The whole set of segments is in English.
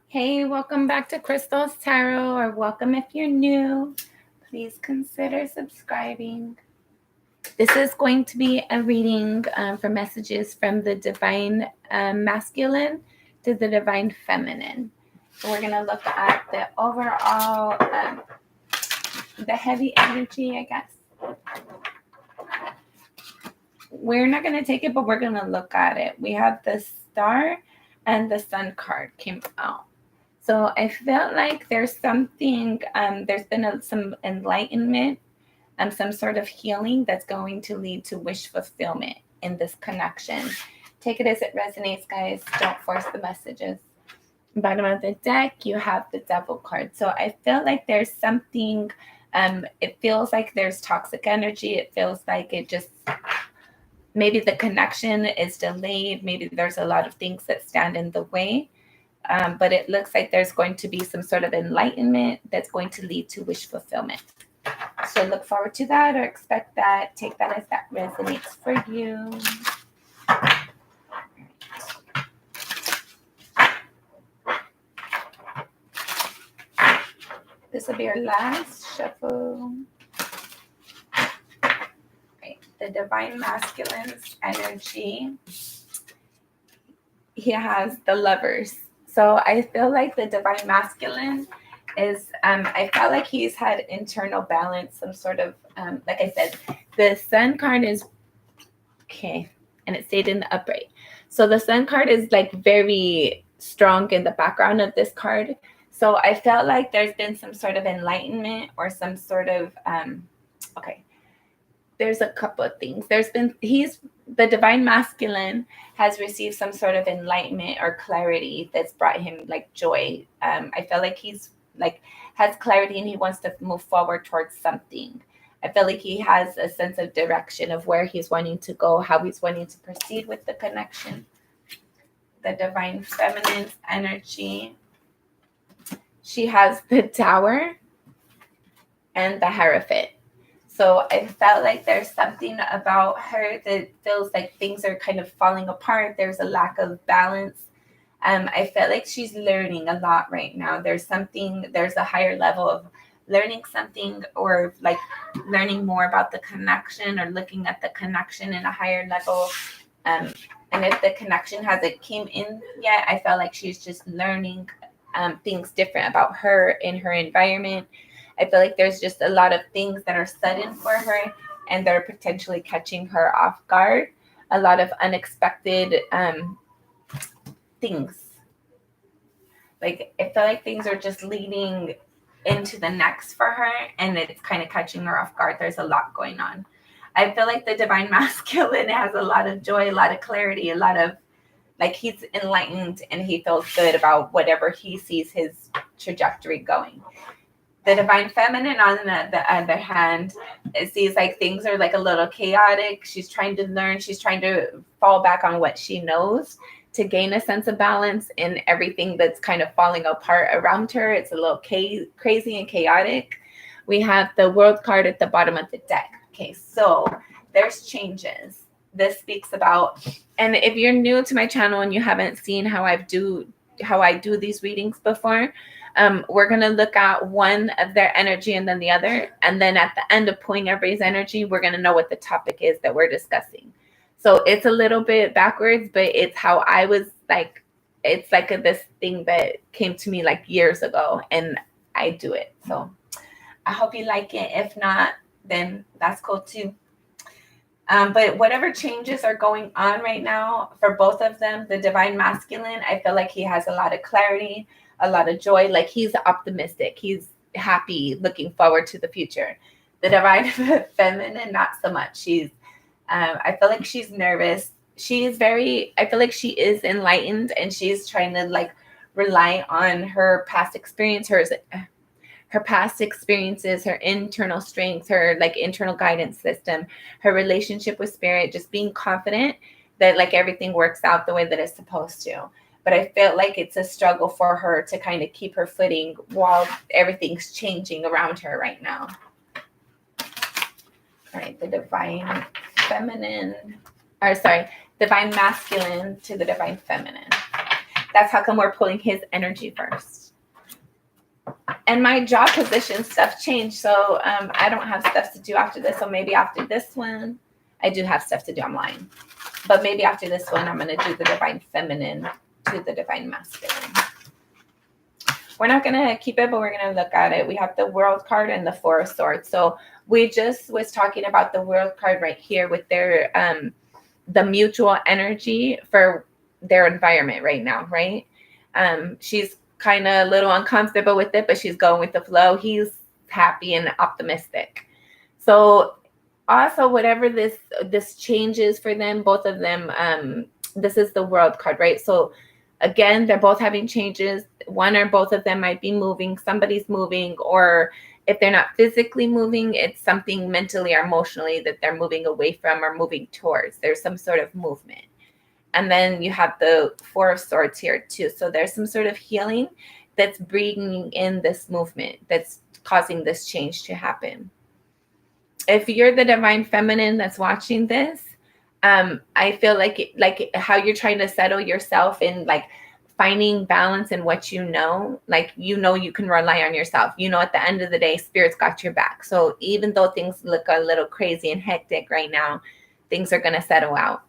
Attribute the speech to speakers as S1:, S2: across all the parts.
S1: Hey, welcome back to Crystal's Tarot, or welcome if you're new. Please consider subscribing. This is going to be a reading for messages from the divine masculine to the divine feminine. So we're going to look at the overall, the heavy energy, I guess. We're not going to take it, but we're going to look at it. We have the star and the sun card came out. So I felt like there's something, there's been some enlightenment, some sort of healing that's going to lead to wish fulfillment in this connection. Take it as it resonates, guys. Don't force the messages. Bottom of the deck, you have the devil card. So I feel like there's something, it feels like there's toxic energy. It feels like it just, maybe the connection is delayed. Maybe there's a lot of things that stand in the way. But it looks like there's going to be some sort of enlightenment that's going to lead to wish fulfillment. So look forward to that or expect that. Take that as that resonates for you. This will be our last shuffle. Right. The divine masculine's energy. He has the lovers. So I feel like the divine masculine is, I felt like he's had internal balance, some sort of, like I said, the sun card is, okay, and it stayed in the upright. So the sun card is like very strong in the background of this card. So I felt like there's been some sort of enlightenment or some sort of, okay, there's a couple of things. The divine masculine has received some sort of enlightenment or clarity that's brought him like joy. I feel like he's like has clarity and he wants to move forward towards something. I feel like he has a sense of direction of where he's wanting to go, how he's wanting to proceed with the connection. The divine feminine's energy. She has the Tower and the Hierophant. So I felt like there's something about her that feels like things are kind of falling apart. There's a lack of balance. I felt like she's learning a lot right now. There's a higher level of learning something or like learning more about the connection or looking at the connection in a higher level. And if the connection hasn't came in yet, I felt like she's just learning things different about her in her environment. I feel like there's just a lot of things that are sudden for her and they're potentially catching her off guard. A lot of unexpected things. Like, I feel like things are just leading into the next for her and it's kind of catching her off guard. There's a lot going on. I feel like the divine masculine has a lot of joy, a lot of clarity, a lot of like he's enlightened and he feels good about whatever he sees his trajectory going. The divine feminine, on the other hand, it sees like things are like a little chaotic. She's trying to learn. She's trying to fall back on what she knows to gain a sense of balance in everything that's kind of falling apart around her. It's a little crazy and chaotic. We have the World card at the bottom of the deck. Okay, so there's changes. This speaks about, and if you're new to my channel and you haven't seen how I do these readings before, we're going to look at one of their energy and then the other. And then at the end of pulling everybody's energy, we're going to know what the topic is that we're discussing. So it's a little bit backwards, but it's how I was like, it's like this thing that came to me like years ago and I do it. So I hope you like it. If not, then that's cool too. But whatever changes are going on right now for both of them, the divine masculine, I feel like he has a lot of clarity, a lot of joy. Like he's optimistic. He's happy, looking forward to the future. The divine feminine, not so much. I feel like she's nervous. I feel like she is enlightened and she's trying to like rely on her past experience, her past experiences, her internal strengths, her like internal guidance system, her relationship with spirit, just being confident that like everything works out the way that it's supposed to. But I felt like it's a struggle for her to kind of keep her footing while everything's changing around her right now. All right, the divine masculine to the divine feminine. That's how come we're pulling his energy first. And my job position stuff changed. So I don't have stuff to do after this. So maybe after this one, I do have stuff to do. I'm lying. But maybe after this one, I'm going to do the divine feminine to the divine masculine. We're not going to keep it, but we're going to look at it. We have the World card and the Four of Swords. So we just was talking about the World card right here with their the mutual energy for their environment right now, right? She's kind of a little uncomfortable with it, but she's going with the flow. He's happy and optimistic. So also whatever this changes for them, both of them, this is the World card, right? So again, they're both having changes. One or both of them might be moving. Somebody's moving, or if they're not physically moving, it's something mentally or emotionally that they're moving away from or moving towards. There's some sort of movement. And then you have the Four of Swords here too. So there's some sort of healing that's bringing in this movement, that's causing this change to happen. If you're the divine feminine that's watching this, I feel like how you're trying to settle yourself in like finding balance in what you know, like you can rely on yourself. At the end of the day, spirit's got your back. So even though things look a little crazy and hectic right now, things are going to settle out.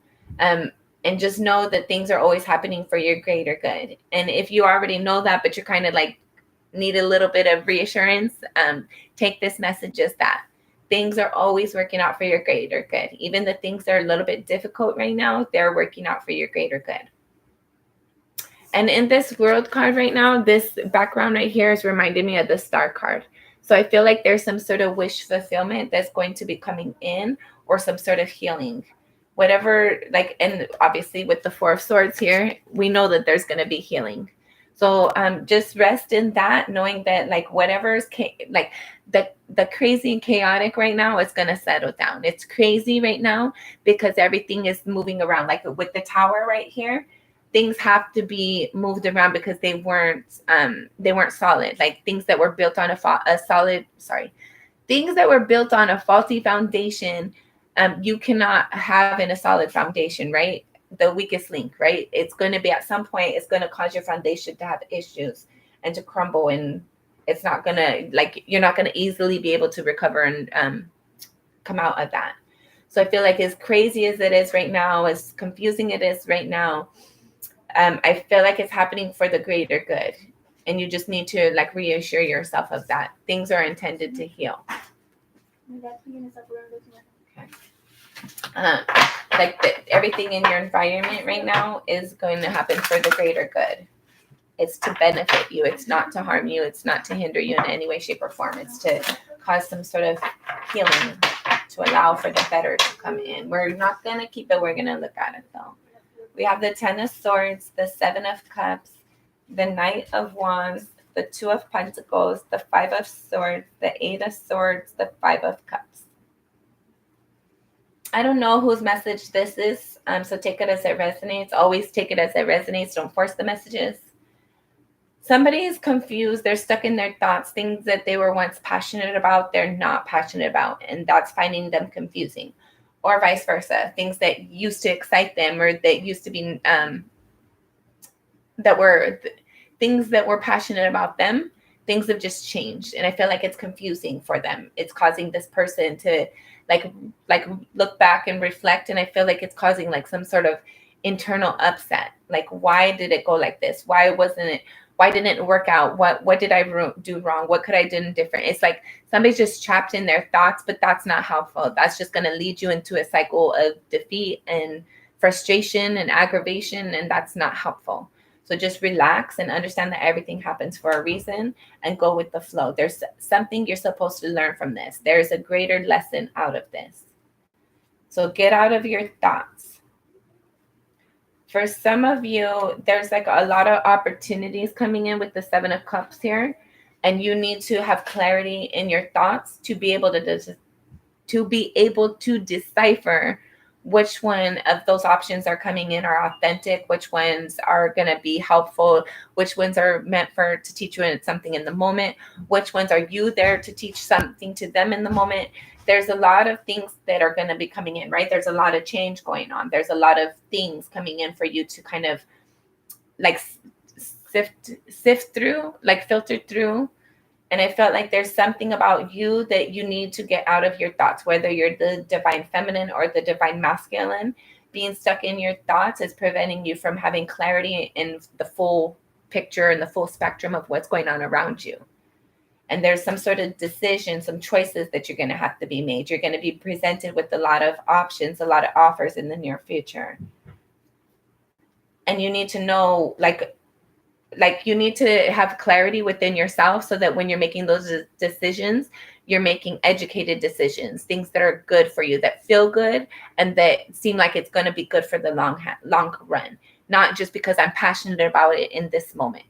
S1: And just know that things are always happening for your greater good. And if you already know that, but you're kind of like need a little bit of reassurance, take this message as that. Things are always working out for your greater good. Even the things that are a little bit difficult right now, they're working out for your greater good. And in this World card right now, this background right here is reminding me of the Star card. So I feel like there's some sort of wish fulfillment that's going to be coming in, or some sort of healing. Whatever, like, and obviously with the Four of Swords here, we know that there's going to be healing. So just rest in that, knowing that like whatever's like the crazy and chaotic right now is going to settle down. It's crazy right now because everything is moving around. Like with the Tower right here, things have to be moved around because they weren't solid. Like things that were built on things that were built on a faulty foundation, you cannot have in a solid foundation, right? The weakest link, right? It's going to be at some point, it's going to cause your foundation to have issues and to crumble, and it's not going to, like, you're not going to easily be able to recover and come out of that. So I feel like as crazy as it is right now, as confusing it is right now, I feel like it's happening for the greater good. And you just need to like reassure yourself of that. Things are intended to heal. Okay. Everything in your environment right now is going to happen for the greater good. It's to benefit you. It's not to harm you. It's not to hinder you in any way, shape, or form. It's to cause some sort of healing, to allow for the better to come in. We're not going to keep it. We're going to look at it, though. We have the Ten of Swords, the Seven of Cups, the Knight of Wands, the Two of Pentacles, the Five of Swords, the Eight of Swords, the Five of Cups. I don't know whose message this is, so take it as it resonates. Always take it as it resonates. Don't force the messages. Somebody is confused. They're stuck in their thoughts. Things that they were once passionate about, they're not passionate about, and that's finding them confusing. Or vice versa. Things that used to excite them, or that used to be, things that were passionate about them, things have just changed. And I feel like it's confusing for them. It's causing this person to like look back and reflect. And I feel like it's causing like some sort of internal upset. Like, why did it go like this? Why didn't it work out? What did I do wrong? What could I do different? It's like somebody's just trapped in their thoughts, but that's not helpful. That's just going to lead you into a cycle of defeat and frustration and aggravation, and that's not helpful. So just relax and understand that everything happens for a reason and go with the flow. There's something you're supposed to learn from this. There's a greater lesson out of this. So get out of your thoughts. For some of you, there's like a lot of opportunities coming in with the Seven of Cups here, and you need to have clarity in your thoughts to be able to decipher which one of those options are coming in are authentic, which ones are going to be helpful, which ones are meant to teach you something in the moment, which ones are you there to teach something to them in the moment. There's a lot of things that are going to be coming in, right? There's a lot of change going on. There's a lot of things coming in for you to kind of like sift through, like filter through. And I felt like there's something about you that you need to get out of your thoughts, whether you're the divine feminine or the divine masculine. Being stuck in your thoughts is preventing you from having clarity in the full picture and the full spectrum of what's going on around you. And there's some sort of decision, some choices that you're going to have to be made. You're going to be presented with a lot of options, a lot of offers in the near future. And you need to know, like you need to have clarity within yourself so that when you're making those decisions, you're making educated decisions, things that are good for you, that feel good, and that seem like it's going to be good for the long run, not just because I'm passionate about it in this moment.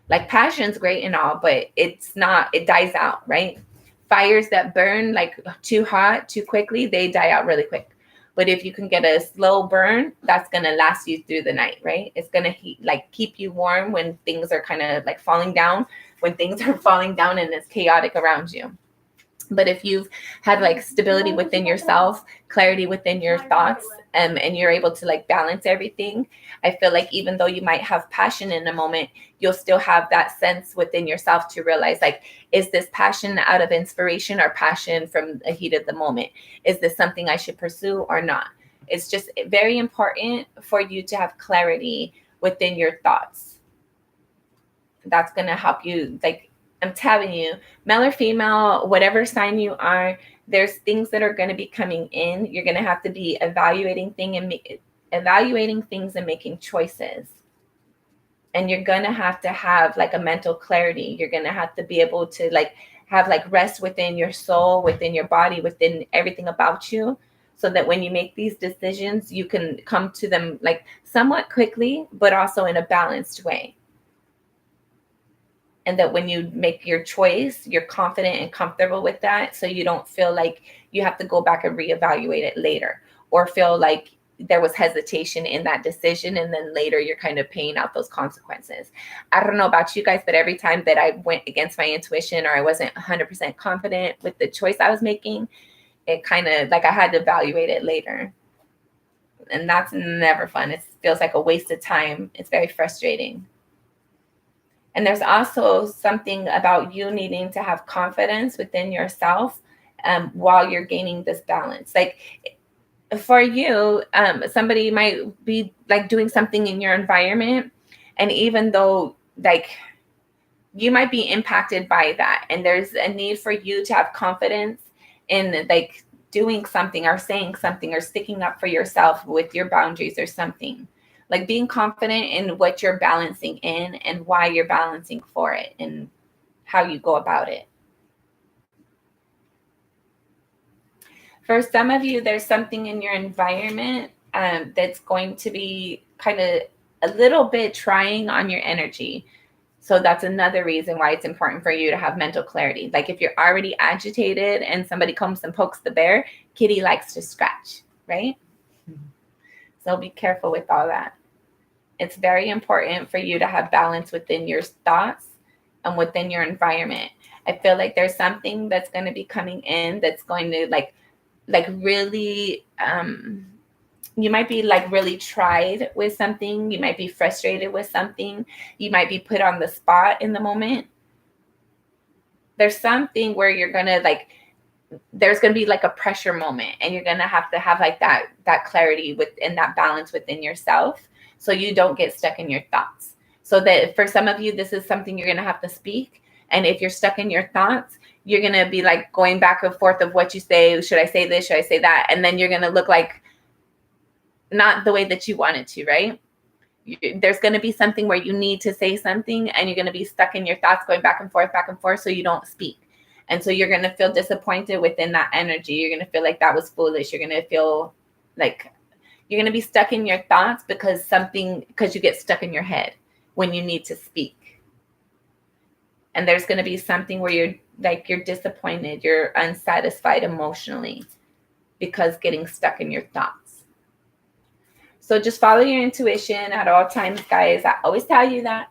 S1: Like passion's great and all, but it's not, it dies out, right? Fires that burn like too hot, too quickly, they die out really quick. But if you can get a slow burn, that's going to last you through the night, right? It's going to keep you warm when things are kind of like falling down, when things are falling down and it's chaotic around you. But if you've had like stability within yourself, clarity within your thoughts, and you're able to like balance everything, I feel like even though you might have passion in a moment, you'll still have that sense within yourself to realize, like, is this passion out of inspiration or passion from the heat of the moment? Is this something I should pursue or not? It's just very important for you to have clarity within your thoughts. That's going to help you, like, I'm telling you, male or female, whatever sign you are, there's things that are going to be coming in. You're going to have to be evaluating things and making choices. And you're going to have like a mental clarity. You're going to have to be able to like have like rest within your soul, within your body, within everything about you, so that when you make these decisions, you can come to them like somewhat quickly, but also in a balanced way. And that when you make your choice, you're confident and comfortable with that. So you don't feel like you have to go back and reevaluate it later, or feel like there was hesitation in that decision. And then later you're kind of paying out those consequences. I don't know about you guys, but every time that I went against my intuition, or I wasn't 100% confident with the choice I was making, it kind of like I had to evaluate it later. And that's never fun. It feels like a waste of time. It's very frustrating. And there's also something about you needing to have confidence within yourself while you're gaining this balance. Like for you, somebody might be like doing something in your environment. And even though like you might be impacted by that, and there's a need for you to have confidence in like doing something or saying something or sticking up for yourself with your boundaries or something. Like being confident in what you're balancing in and why you're balancing for it and how you go about it. For some of you, there's something in your environment that's going to be kind of a little bit trying on your energy. So that's another reason why it's important for you to have mental clarity. Like if you're already agitated and somebody comes and pokes the bear, Kitty likes to scratch, right? So be careful with all that. It's very important for you to have balance within your thoughts and within your environment. I feel like there's something that's going to be coming in that's going to like really, you might be like really tried with something. You might be frustrated with something. You might be put on the spot in the moment. There's something where you're going to like, there's going to be like a pressure moment, and you're going to have like that clarity within that balance within yourself, so you don't get stuck in your thoughts. So that for some of you, this is something you're going to have to speak. And if you're stuck in your thoughts, you're going to be like going back and forth of what you say. Should I say this? Should I say that? And then you're going to look like not the way that you wanted to, right? There's going to be something where you need to say something, and you're going to be stuck in your thoughts going back and forth, so you don't speak. And so you're going to feel disappointed within that energy. You're going to feel like that was foolish. You're going to feel like you're going to be stuck in your thoughts because you get stuck in your head when you need to speak. And there's going to be something where you're disappointed, you're unsatisfied emotionally because getting stuck in your thoughts. So just follow your intuition at all times, guys. I always tell you that.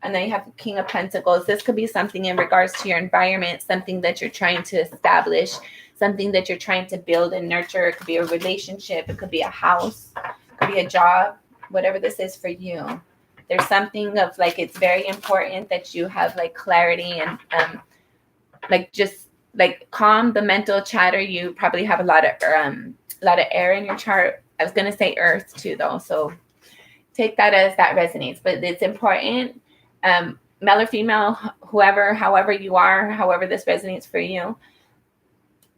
S1: And then you have the King of Pentacles. This could be something in regards to your environment, something that you're trying to establish, something that you're trying to build and nurture. It could be a relationship. It could be a house. It could be a job. Whatever this is for you. There's something of like, it's very important that you have like clarity and like just like calm the mental chatter. You probably have a lot of air in your chart. I was gonna say earth too though, so take that as that resonates. But it's important, male or female, whoever, however you are, however this resonates for you,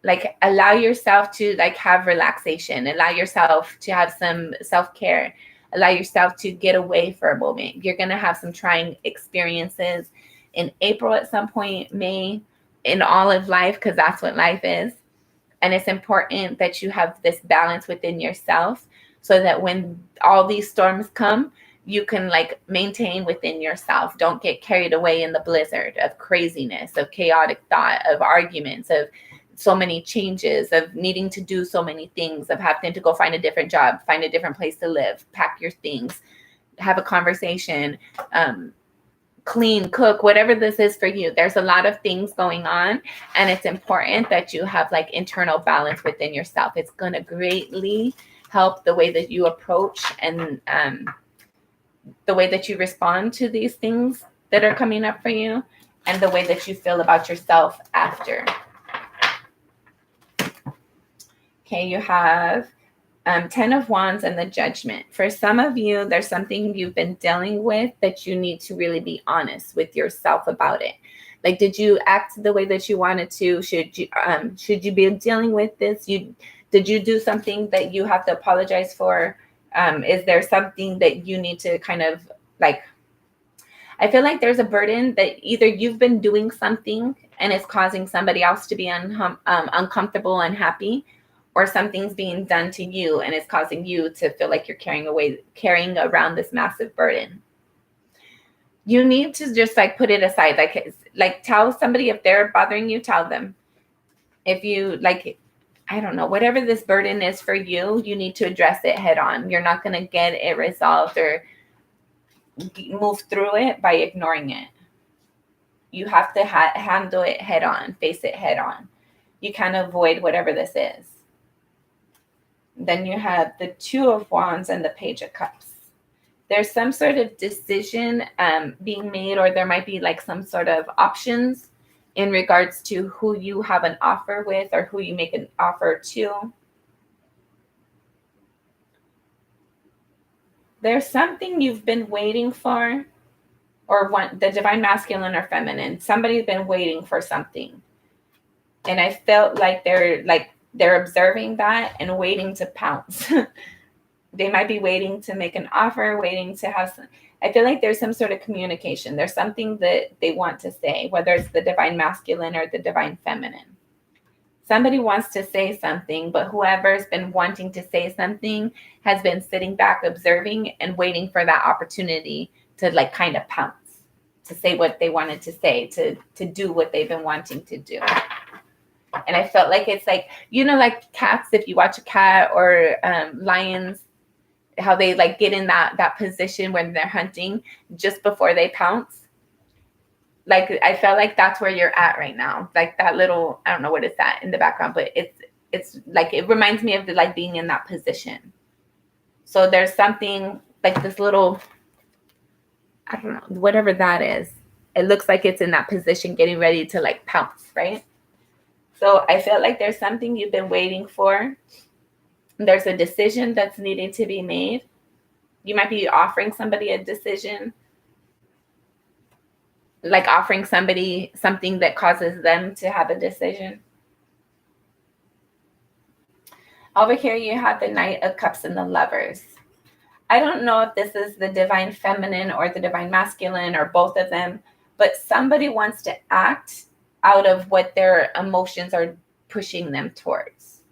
S1: like allow yourself to like have relaxation, allow yourself to have some self-care, allow yourself to get away for a moment. You're going to have some trying experiences in April at some point, May, in all of life, because that's what life is. And it's important that you have this balance within yourself so that when all these storms come, you can like maintain within yourself. Don't get carried away in the blizzard of craziness, of chaotic thought, of arguments, of so many changes, of needing to do so many things, of having to go find a different job, find a different place to live, pack your things, have a conversation, clean, cook, whatever this is for you. There's a lot of things going on, and it's important that you have like internal balance within yourself. It's going to greatly help the way that you approach and the way that you respond to these things that are coming up for you, and the way that you feel about yourself after. Okay, you have 10 of Wands and the Judgment. For some of you, there's something you've been dealing with that you need to really be honest with yourself about it. Like, did you act the way that you wanted to? Should you be dealing with this? Did you do something that you have to apologize for? Is there something that you need to kind of like, I feel like there's a burden that either you've been doing something and it's causing somebody else to be uncomfortable, unhappy, or something's being done to you and it's causing you to feel like you're carrying around this massive burden. You need to just like put it aside. Like tell somebody if they're bothering you, tell them. If you like, I don't know, whatever this burden is for you, you need to address it head on. You're not going to get it resolved or move through it by ignoring it. You have to handle it head on, face it head on. You can't avoid whatever this is. Then you have the 2 of Wands and the Page of Cups. There's some sort of decision being made, or there might be like some sort of options in regards to who you have an offer with or who you make an offer to. There's something you've been waiting for, or the divine masculine or feminine. Somebody's been waiting for something. And I felt like they're observing that and waiting to pounce. They might be waiting to make an offer, waiting to have some. I feel like there's some sort of communication. There's something that they want to say, whether it's the divine masculine or the divine feminine. Somebody wants to say something, but whoever's been wanting to say something has been sitting back, observing and waiting for that opportunity to like kind of pounce, to say what they wanted to say, to do what they've been wanting to do. And I felt like it's like, you know, like cats, if you watch a cat, or lions, how they like get in that position when they're hunting just before they pounce. Like, I felt like that's where you're at right now. Like that little, I don't know what is that in the background, but it's like, it reminds me of the, like being in that position. So there's something like this little, I don't know, whatever that is. It looks like it's in that position getting ready to like pounce, right? So I feel like there's something you've been waiting for. There's a decision that's needing to be made. You might be offering somebody a decision, like offering somebody something that causes them to have a decision. Over here, you have the Knight of Cups and the Lovers. I don't know if this is the divine feminine or the divine masculine or both of them, but somebody wants to act out of what their emotions are pushing them towards.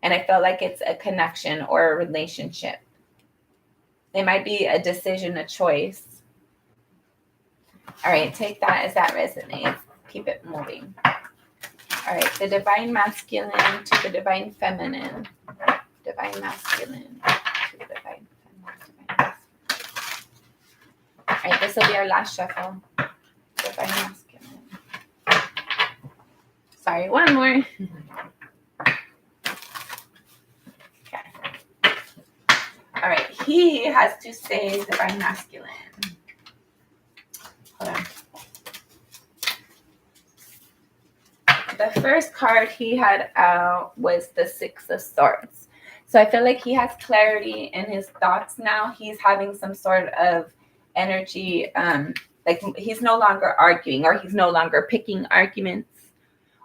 S1: And I feel like it's a connection or a relationship. It might be a decision, a choice. All right, take that as that resonates. Keep it moving. All right, the divine masculine to the divine feminine. Divine masculine to the divine feminine. All right, this will be our last shuffle. Divine masculine. Sorry, one more. Okay. All right, he has to say divine masculine. the first card he had out was the Six of Swords. So I feel like he has clarity in his thoughts now. He's having some sort of energy. Like he's no longer arguing, or he's no longer picking arguments,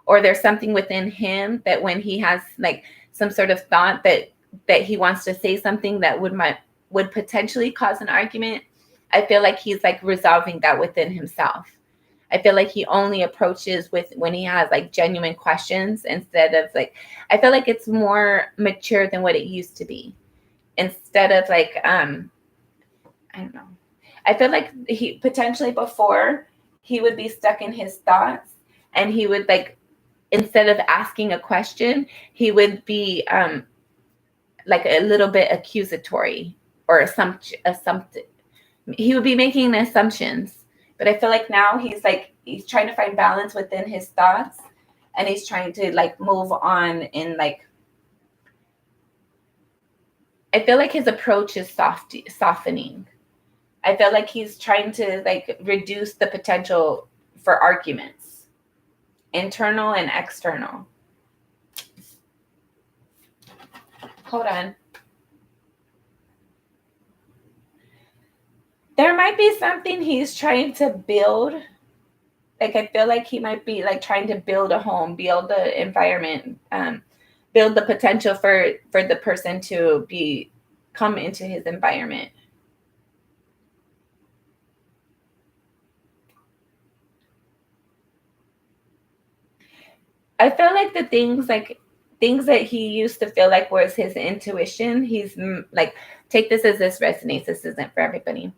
S1: or there's something within him that when he has like some sort of thought that he wants to say something that would potentially cause an argument, I feel like he's like resolving that within himself. I feel like he only approaches with when he has like genuine questions, instead of like, I feel like it's more mature than what it used to be. Instead of like, I don't know. I feel like he potentially before he would be stuck in his thoughts, and he would like, instead of asking a question, he would be like a little bit accusatory or assumption. He would be making assumptions. But I feel like now he's trying to find balance within his thoughts, and he's trying to like move on in like, I feel like his approach is softening. I feel like he's trying to like reduce the potential for arguments, internal and external. Hold on. There might be something he's trying to build. Like I feel like he might be like trying to build a home, build the environment, build the potential for the person to come into his environment. I feel like the things that he used to feel like was his intuition, he's like, take this as this resonates. This isn't for everybody.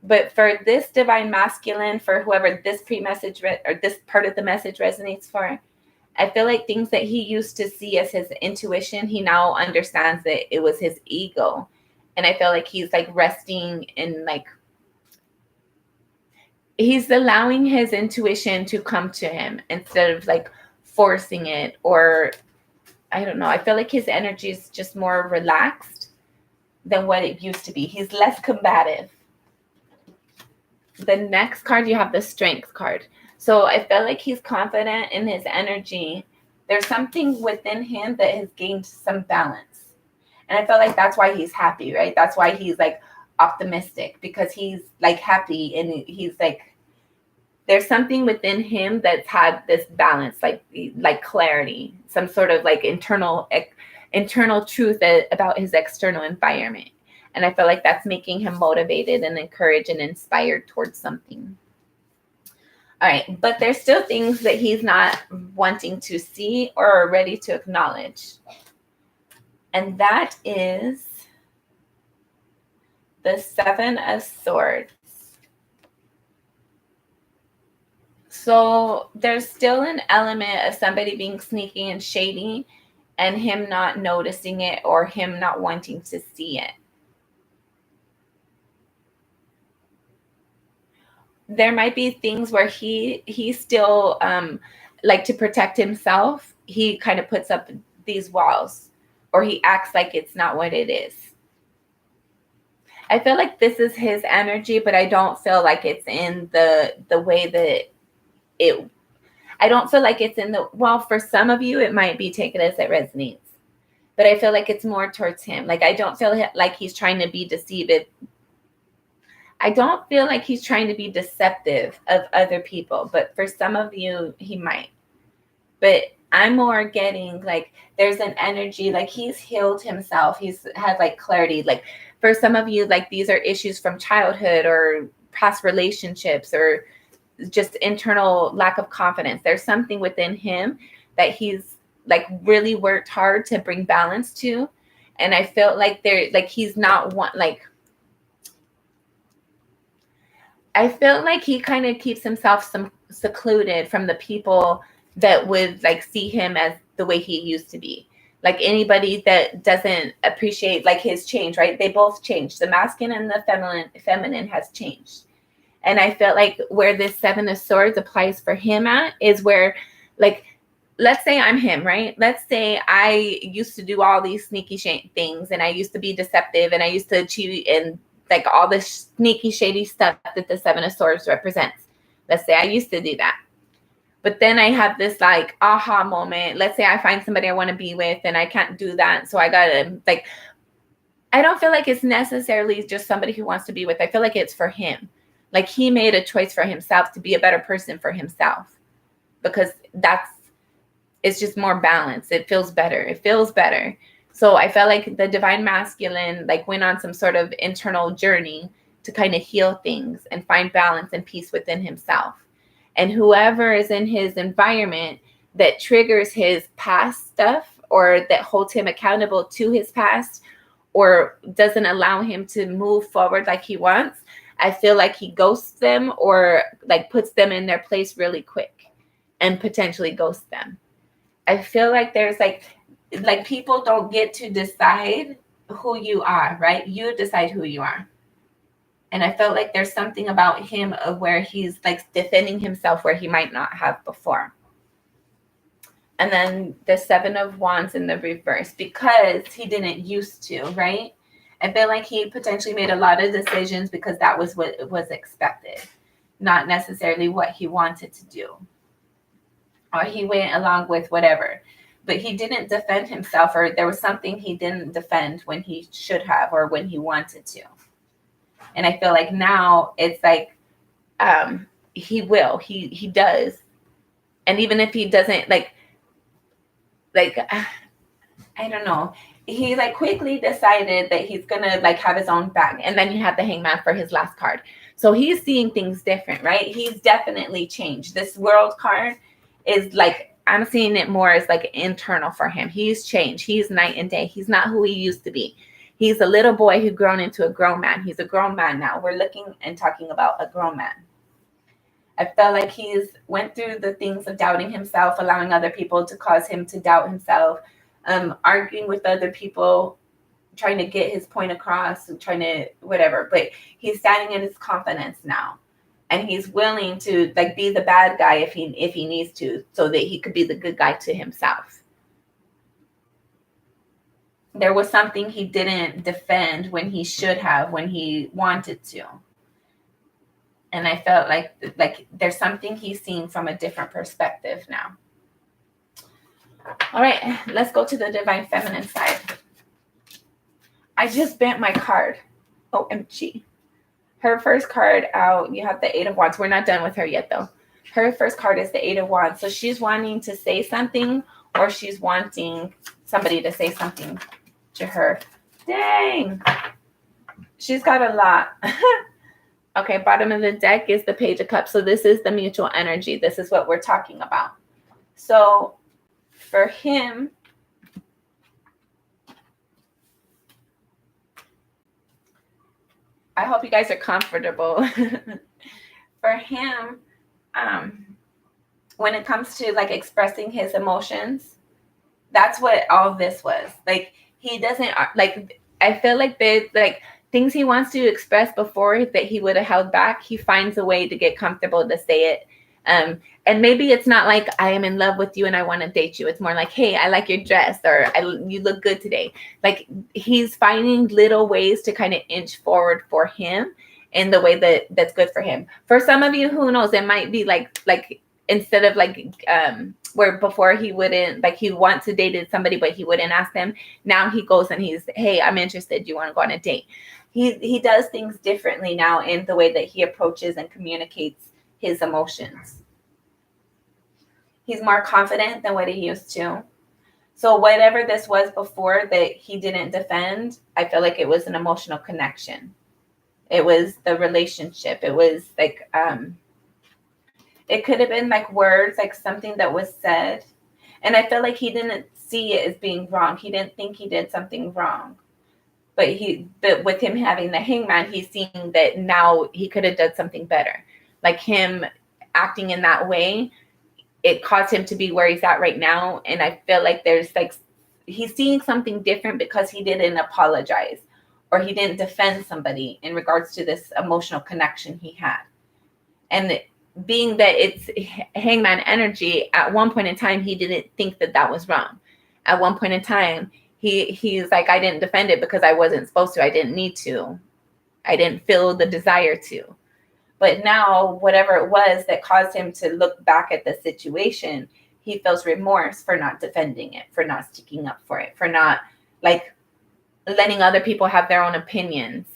S1: But for this divine masculine, for whoever this pre-message or this part of the message resonates for, I feel like things that he used to see as his intuition, he now understands that it was his ego. And I feel like he's like resting in like, he's allowing his intuition to come to him instead of like forcing it, or I don't know. I feel like his energy is just more relaxed than what it used to be. He's less combative. The next card, you have the Strength card. So I feel like he's confident in his energy. There's something within him that has gained some balance. And I feel like that's why he's happy, right? That's why he's like optimistic, because he's like happy, and he's like, there's something within him that's had this balance, like clarity, some sort of like internal truth about his external environment. And I feel like that's making him motivated and encouraged and inspired towards something. All right. But there's still things that he's not wanting to see or ready to acknowledge. And that is the Seven of Swords. So there's still an element of somebody being sneaky and shady, and him not noticing it, or him not wanting to see it. There might be things where he still like to protect himself. He kind of puts up these walls, or he acts like it's not what it is. I feel like this is his energy, but I don't feel like it's in the way that it. I don't feel like it's in the, well, for some of you, it might be taken as it resonates, but I feel like it's more towards him. Like, I don't feel like he's trying to be deceived. I don't feel like he's trying to be deceptive of other people, but for some of you, he might. But I'm more getting like, there's an energy, like he's healed himself. He's had like clarity. Like for some of you, like these are issues from childhood or past relationships, or just internal lack of confidence. There's something within him that he's like really worked hard to bring balance to. And I felt like he's not I feel like he kind of keeps himself secluded from the people that would like see him as the way he used to be. Like anybody that doesn't appreciate like his change, right? They both changed. The masculine and the feminine has changed. And I felt like where this Seven of Swords applies for him at is where, like, let's say I'm him, right? Let's say I used to do all these sneaky things, and I used to be deceptive, and I used to cheat, and like all this sneaky, shady stuff that the Seven of Swords represents. Let's say I used to do that. But then I have this like aha moment. Let's say I find somebody I want to be with and I can't do that. So I got to like, I don't feel like it's necessarily just somebody who wants to be with. I feel like it's for him. Like he made a choice for himself to be a better person for himself, because it's just more balanced. It feels better. It feels better. So I felt like the divine masculine like went on some sort of internal journey to kind of heal things and find balance and peace within himself. And whoever is in his environment that triggers his past stuff or that holds him accountable to his past or doesn't allow him to move forward like he wants, I feel like he ghosts them or like puts them in their place really quick and potentially ghosts them. I feel like there's like people don't get to decide who you are, right? You decide who you are. And I felt like there's something about him of where he's like defending himself where he might not have before. And then the 7 of Wands in the reverse, because he didn't used to, right? I feel like he potentially made a lot of decisions because that was what was expected, not necessarily what he wanted to do. Or he went along with whatever. But he didn't defend himself, or there was something he didn't defend when he should have or when he wanted to. And I feel like now it's like he will, he does. And even if he doesn't like I don't know, he like quickly decided that he's gonna like have his own back. And then you have the Hangman for his last card. So he's seeing things different, right? He's definitely changed. This World card is like, I'm seeing it more as like internal for him. He's changed. He's night and day. He's not who he used to be. He's a little boy who grown into a grown man. He's a grown man now. We're looking and talking about a grown man. I felt like he's went through the things of doubting himself, allowing other people to cause him to doubt himself, arguing with other people, trying to get his point across, and trying to whatever. But he's standing in his confidence now. And he's willing to like be the bad guy if he needs to, so that he could be the good guy to himself. There was something he didn't defend when he should have, when he wanted to. And I felt like there's something he's seeing from a different perspective now. All right, let's go to the divine feminine side. I just bent my card. OMG. Her first card out, you have the 8 of Wands. We're not done with her yet, though. Her first card is the 8 of Wands. So she's wanting to say something, or she's wanting somebody to say something to her. Dang. She's got a lot. Okay, bottom of the deck is the Page of Cups. So this is the mutual energy. This is what we're talking about. So for him, I hope you guys are comfortable. For him, when it comes to like expressing his emotions, that's what all this was. Like he doesn't like, I feel like there's like things he wants to express before that he would have held back. He finds a way to get comfortable to say it. And maybe it's not like I am in love with you and I want to date you. It's more like, hey, I like your dress, or you look good today. Like he's finding little ways to kind of inch forward for him in the way that's good for him. For some of you, who knows, it might be like instead of like where before he wouldn't, like he wants to date somebody, but he wouldn't ask them. Now he goes and he's, hey, I'm interested. Do you want to go on a date? He does things differently now in the way that he approaches and communicates his emotions. He's more confident than what he used to. So whatever this was before that he didn't defend, I feel like it was an emotional connection. It was the relationship. It was like, it could have been like words, like something that was said. And I feel like he didn't see it as being wrong. He didn't think he did something wrong. But with him having the Hangman, he's seeing that now he could have done something better. Like him acting in that way, it caused him to be where he's at right now. And I feel like there's like, he's seeing something different because he didn't apologize or he didn't defend somebody in regards to this emotional connection he had. And being that it's Hangman energy, at one point in time, he didn't think that was wrong. At one point in time, he's like, I didn't defend it because I wasn't supposed to. I didn't need to. I didn't feel the desire to. But now, whatever it was that caused him to look back at the situation, he feels remorse for not defending it, for not sticking up for it, for not like letting other people have their own opinions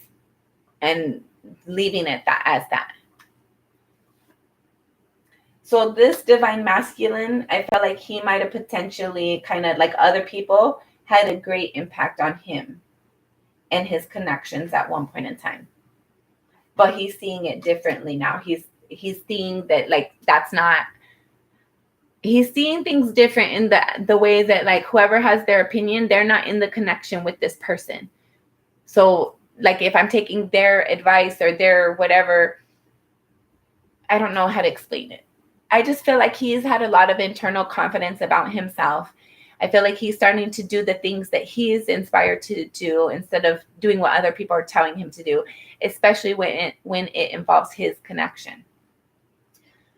S1: and leaving it that as that. So this divine masculine, I felt like he might have potentially kind of like other people had a great impact on him and his connections at one point in time. But he's seeing it differently now. He's seeing that like that's not, he's seeing things different in the way that like whoever has their opinion, they're not in the connection with this person. So like if I'm taking their advice or their whatever, I don't know how to explain it. I just feel like he's had a lot of internal confidence about himself. I feel like he's starting to do the things that he's inspired to do instead of doing what other people are telling him to do, especially when it involves his connection.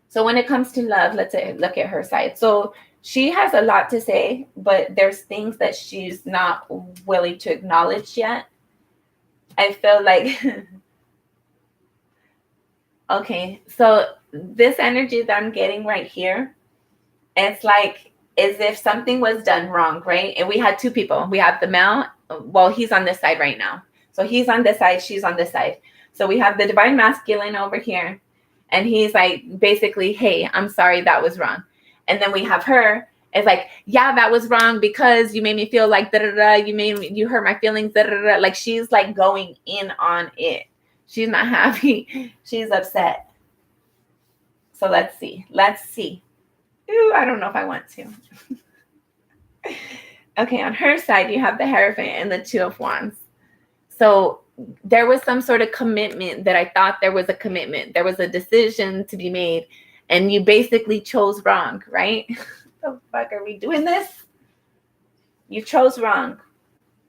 S1: So when it comes to love, let's look at her side. So she has a lot to say, but there's things that she's not willing to acknowledge yet. I feel like, okay, so this energy that I'm getting right here, it's like as if something was done wrong, right? And we had two people. We have the male, well, he's on this side right now. So he's on this side, she's on this side. So we have the divine masculine over here. And he's like, basically, hey, I'm sorry, that was wrong. And then we have her. It's like, yeah, that was wrong because you made me feel like da-da-da. You hurt my feelings, da-da-da. Like she's like going in on it. She's not happy. She's upset. So let's see. Ooh, I don't know if I want to. Okay, on her side, you have the Hierophant and the Two of Wands. So there was some sort of commitment that I thought there was a commitment. There was a decision to be made, and you basically chose wrong, right? The fuck are we doing this? You chose wrong.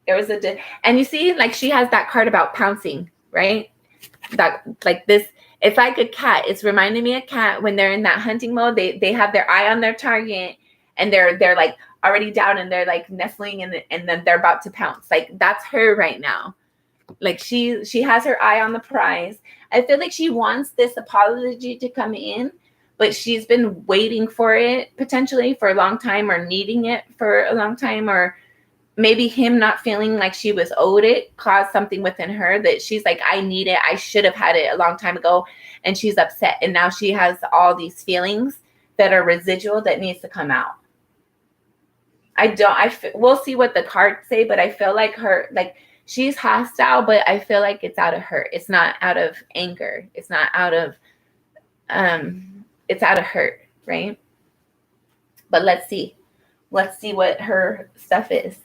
S1: There was and you see, like she has that card about pouncing, right? That like this. It's like a cat. It's reminding me of a cat when they're in that hunting mode. They have their eye on their target, and they're like already down, and they're like nestling in and then they're about to pounce. Like that's her right now. Like she has her eye on the prize. I feel like she wants this apology to come in, but she's been waiting for it potentially for a long time, or needing it for a long time, or maybe him not feeling like she was owed it caused something within her that she's like, I need it. I should have had it a long time ago. And she's upset. And now she has all these feelings that are residual that needs to come out. We'll see what the cards say, but I feel like her, like she's hostile, but I feel like it's out of hurt. It's not out of anger. It's not out of, it's out of hurt, right? But let's see what her stuff is.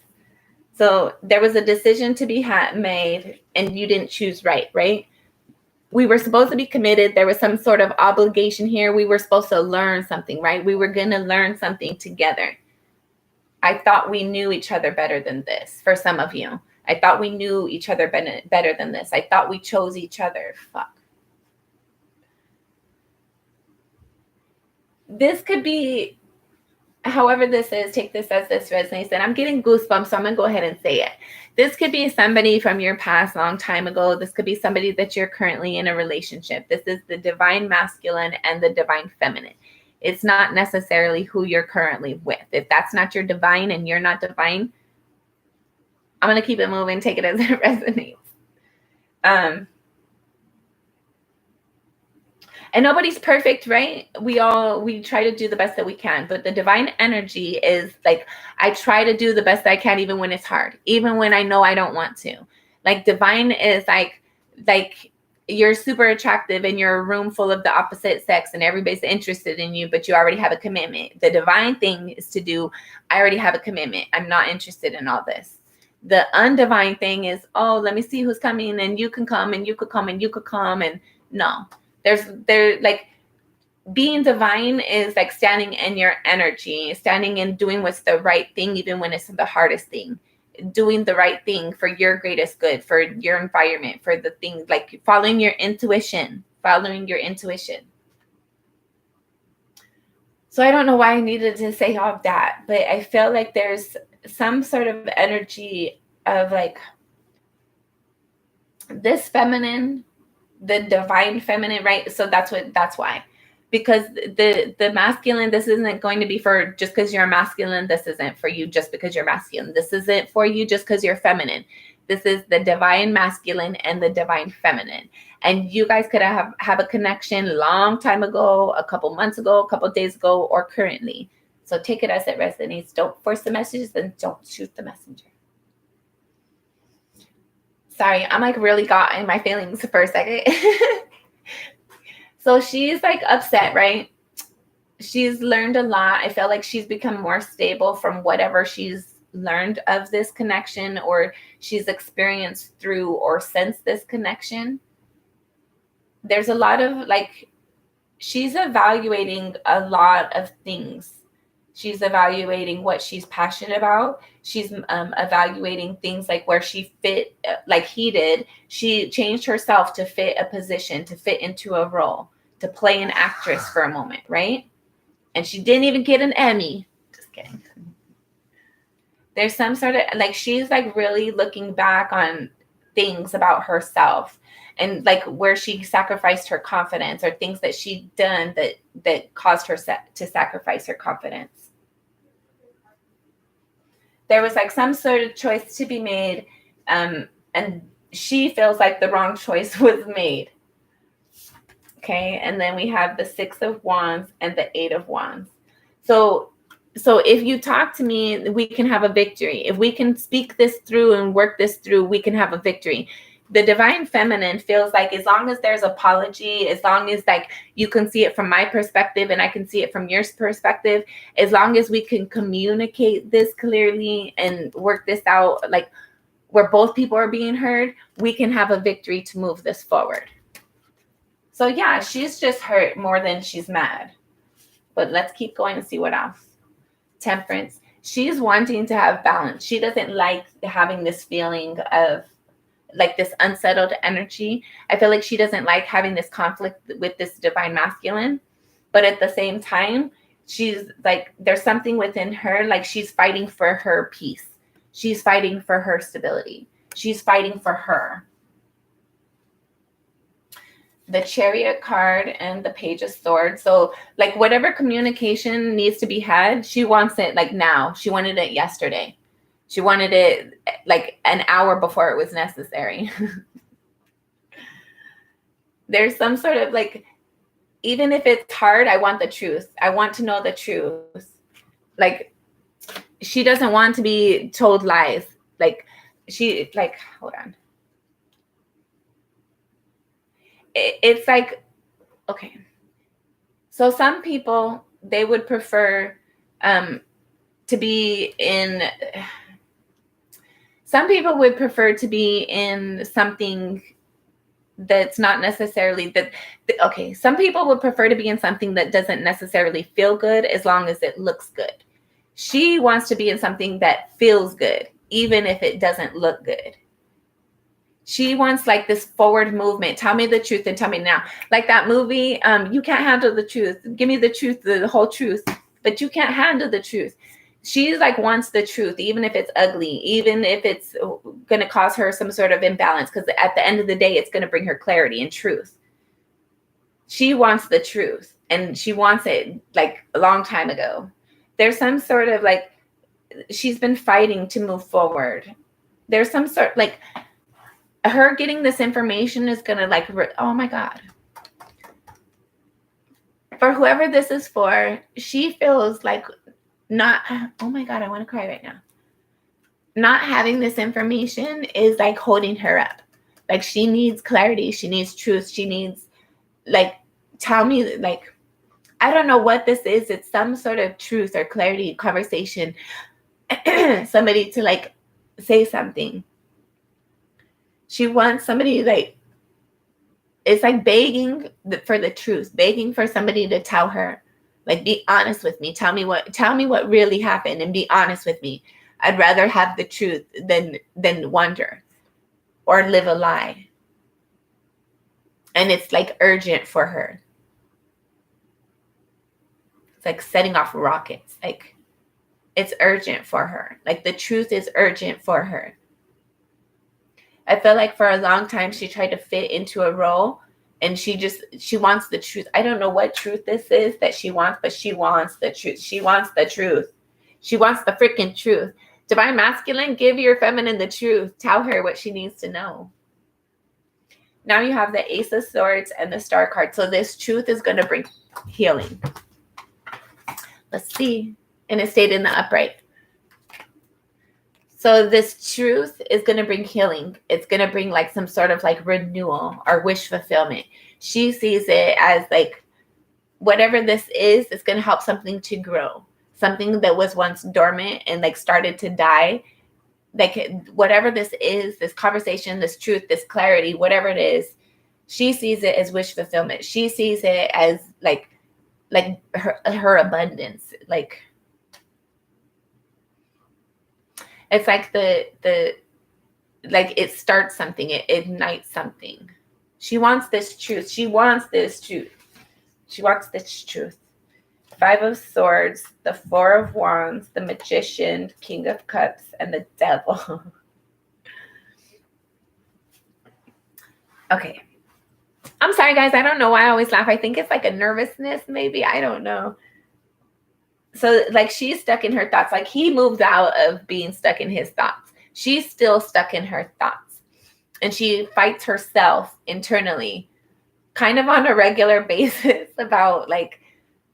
S1: So there was a decision to be made, and you didn't choose right? We were supposed to be committed. There was some sort of obligation here. We were supposed to learn something, right? We were going to learn something together. I thought we knew each other better than this. For some of you, I thought we knew each other better than this. I thought we chose each other. Fuck. This could be, however this is, take this as this resonates. And I'm getting goosebumps, so I'm going to go ahead and say it. This could be somebody from your past, long time ago. This could be somebody that you're currently in a relationship. This is the divine masculine and the divine feminine. It's not necessarily who you're currently with. If that's not your divine and you're not divine, I'm going to keep it moving, take it as it resonates. And nobody's perfect, right? We try to do the best that we can, but the divine energy is like, I try to do the best I can, even when it's hard, even when I know I don't want to. Like divine is like you're super attractive and you're a room full of the opposite sex and everybody's interested in you, but you already have a commitment. The divine thing is to do, I already have a commitment. I'm not interested in all this. The undivine thing is, oh, let me see who's coming, and you can come and you could come and you could come. And no. There like being divine is like standing in your energy, standing and doing what's the right thing, even when it's the hardest thing, doing the right thing for your greatest good, for your environment, for the thing, like following your intuition. So I don't know why I needed to say all of that, but I feel like there's some sort of energy of like this feminine the divine feminine, right? So that's why. Because the masculine, this isn't going to be for just because you're masculine. This isn't for you just because you're masculine. This isn't for you just because you're feminine. This is the divine masculine and the divine feminine. And you guys could have a connection long time ago, a couple months ago, a couple days ago, or currently. So take it as it resonates. Don't force the messages and don't shoot the messenger. Sorry, I'm like really got in my feelings for a second. So she's like upset, right? She's learned a lot. I feel like she's become more stable from whatever she's learned of this connection, or she's experienced through or sensed this connection. There's a lot of like, she's evaluating a lot of things. She's evaluating what she's passionate about. She's evaluating things like where she fit, like he did. She changed herself to fit a position, to fit into a role, to play an actress for a moment, right? And she didn't even get an Emmy. Just kidding. There's some sort of like, she's like really looking back on things about herself and like where she sacrificed her confidence, or things that she'd done that caused her to sacrifice her confidence. There was like some sort of choice to be made, and she feels like the wrong choice was made. Okay, and then we have the 6 of Wands and the 8 of Wands. So if you talk to me, we can have a victory. If we can speak this through and work this through, we can have a victory. The divine feminine feels like as long as there's apology, as long as like you can see it from my perspective and I can see it from your perspective, as long as we can communicate this clearly and work this out, like where both people are being heard, we can have a victory to move this forward. So yeah, she's just hurt more than she's mad. But let's keep going and see what else. Temperance. She's wanting to have balance. She doesn't like having this feeling of like this unsettled energy. I feel like she doesn't like having this conflict with this divine masculine, but at the same time, she's like, there's something within her, like she's fighting for her peace. She's fighting for her stability. She's fighting for her. The Chariot card and the Page of Swords. So like whatever communication needs to be had, she wants it like now. She wanted it yesterday. She wanted it like an hour before it was necessary. There's some sort of like, even if it's hard, I want the truth. I want to know the truth. Like, she doesn't want to be told lies. Like, hold on. It's like, okay. So some people, they would prefer to be in... Some people would prefer to be in something that's not necessarily that. Okay, some people would prefer to be in something that doesn't necessarily feel good as long as it looks good. She wants to be in something that feels good, even if it doesn't look good. She wants like this forward movement. Tell me the truth and tell me now. Like that movie, You Can't Handle the Truth. Give me the truth, the whole truth. But you can't handle the truth. She like wants the truth, even if it's ugly, even if it's going to cause her some sort of imbalance, because at the end of the day, it's going to bring her clarity and truth. She wants the truth, and she wants it like a long time ago. There's some sort of like, she's been fighting to move forward. There's some sort like her getting this information is going to like, oh my God. For whoever this is for, she feels like not, oh my God, I want to cry right now. Not having this information is like holding her up. Like she needs clarity. She needs truth. She needs like, tell me, like, I don't know what this is. It's some sort of truth or clarity, conversation. Somebody to like say something. She wants somebody like, it's like begging for the truth, begging for somebody to tell her. Like, be honest with me. Tell me what really happened and be honest with me. I'd rather have the truth than wonder or live a lie. And it's like urgent for her. It's like setting off rockets. Like it's urgent for her. Like the truth is urgent for her. I feel like for a long time she tried to fit into a role And she wants the truth. I don't know what truth this is that she wants, but she wants the truth. She wants the truth. She wants the freaking truth. Divine masculine, give your feminine the truth. Tell her what she needs to know. Now you have the Ace of Swords and the Star card. So this truth is going to bring healing. Let's see. And it stayed in the upright. So this truth is going to bring healing. It's going to bring like some sort of like renewal or wish fulfillment. She sees it as like whatever this is, it's going to help something to grow. Something that was once dormant and like started to die. Like whatever this is, this conversation, this truth, this clarity, whatever it is, she sees it as wish fulfillment. She sees it as like her abundance. Like it's like the like it starts something, it ignites something. She wants this truth. She wants this truth. She wants this truth. 5 of Swords, the 4 of Wands, the Magician, King of Cups, and the Devil. Okay. I'm sorry, guys. I don't know why I always laugh. I think it's like a nervousness, maybe. I don't know. So, like, she's stuck in her thoughts. Like, he moved out of being stuck in his thoughts. She's still stuck in her thoughts. And she fights herself internally, kind of on a regular basis about, like,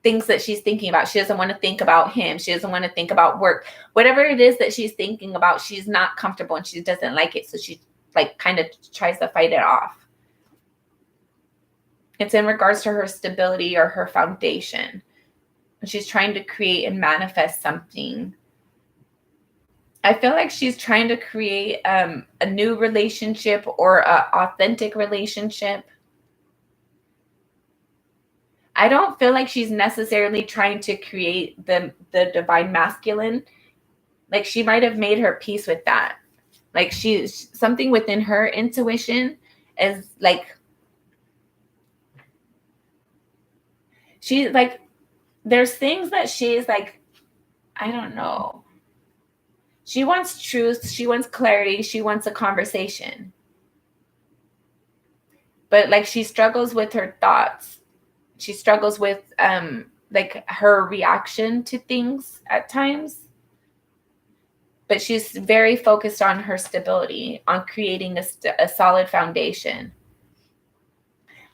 S1: things that she's thinking about. She doesn't want to think about him. She doesn't want to think about work. Whatever it is that she's thinking about, she's not comfortable and she doesn't like it. So she like kind of tries to fight it off. It's in regards to her stability or her foundation. She's trying to create and manifest something. I feel like she's trying to create a new relationship or an authentic relationship. I don't feel like she's necessarily trying to create the divine masculine. Like she might have made her peace with that. Like she's something within her intuition is like, she like, there's things that she's like, I don't know. She wants truth. She wants clarity. She wants a conversation. But like she struggles with her thoughts. She struggles with like her reaction to things at times. But she's very focused on her stability, on creating a solid foundation.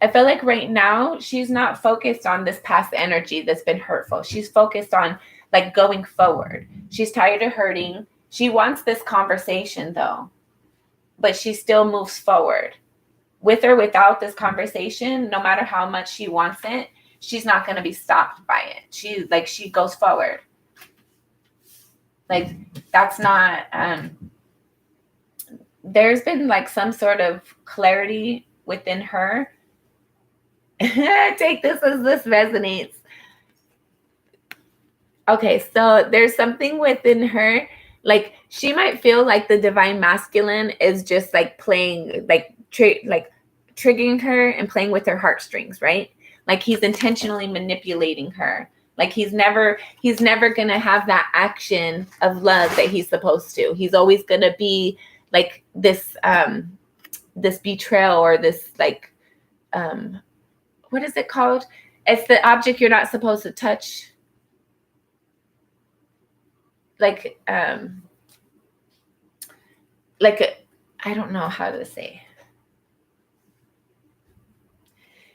S1: I feel like right now she's not focused on this past energy that's been hurtful. She's focused on like going forward. She's tired of hurting. She wants this conversation though, but she still moves forward. With or without this conversation, no matter how much she wants it, she's not going to be stopped by it. She goes forward. Like that's not, there's been like some sort of clarity within her. Take this as this resonates. Okay. So there's something within her. Like she might feel like the divine masculine is just like playing, like triggering her and playing with her heartstrings, right? Like he's intentionally manipulating her. Like he's never going to have that action of love that he's supposed to. He's always going to be like this betrayal or this like, what is it called? It's the object you're not supposed to touch. Like, I don't know how to say.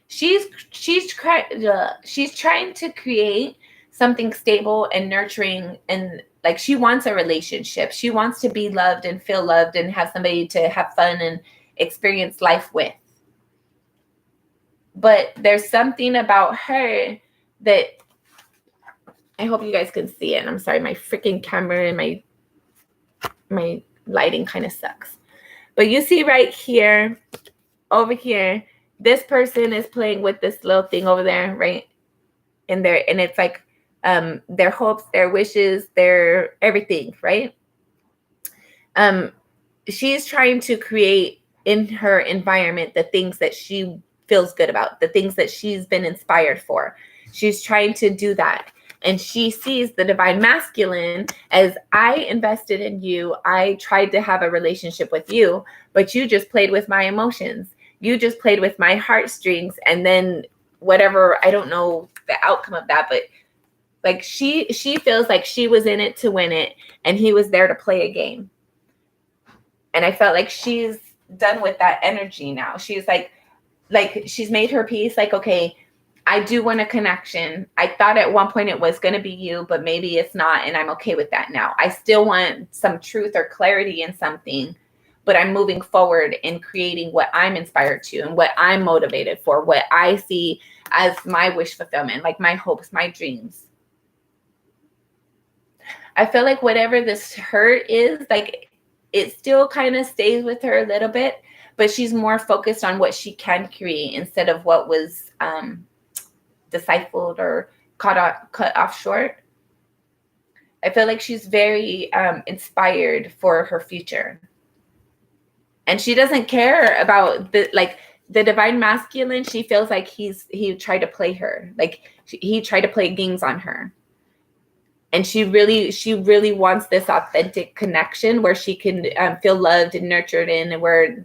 S1: She's trying to create something stable and nurturing, and like she wants a relationship. She wants to be loved and feel loved and have somebody to have fun and experience life with. But there's something about her that I hope you guys can see it. I'm sorry, my freaking camera and my lighting kind of sucks. But you see right here, over here, this person is playing with this little thing over there, right? And it's like their hopes, their wishes, their everything, right? She's trying to create in her environment the things that she feels good about, the things that she's been inspired for. She's trying to do that. And she sees the divine masculine as, I invested in you. I tried to have a relationship with you, but you just played with my emotions. You just played with my heartstrings, and then whatever, I don't know the outcome of that, but like she feels like she was in it to win it, and he was there to play a game. And I felt like she's done with that energy now. She's like she's made her peace. Like, okay, I do want a connection. I thought at one point it was going to be you, but maybe it's not. And I'm okay with that now. I still want some truth or clarity in something, but I'm moving forward in creating what I'm inspired to and what I'm motivated for, what I see as my wish fulfillment, like my hopes, my dreams. I feel like whatever this hurt is, like it still kind of stays with her a little bit, but she's more focused on what she can create instead of what was deciphered or cut off short. I feel like she's very inspired for her future. And she doesn't care about the divine masculine. She feels like he tried to play her. Like he tried to play games on her. And she really wants this authentic connection where she can feel loved and nurtured in, and where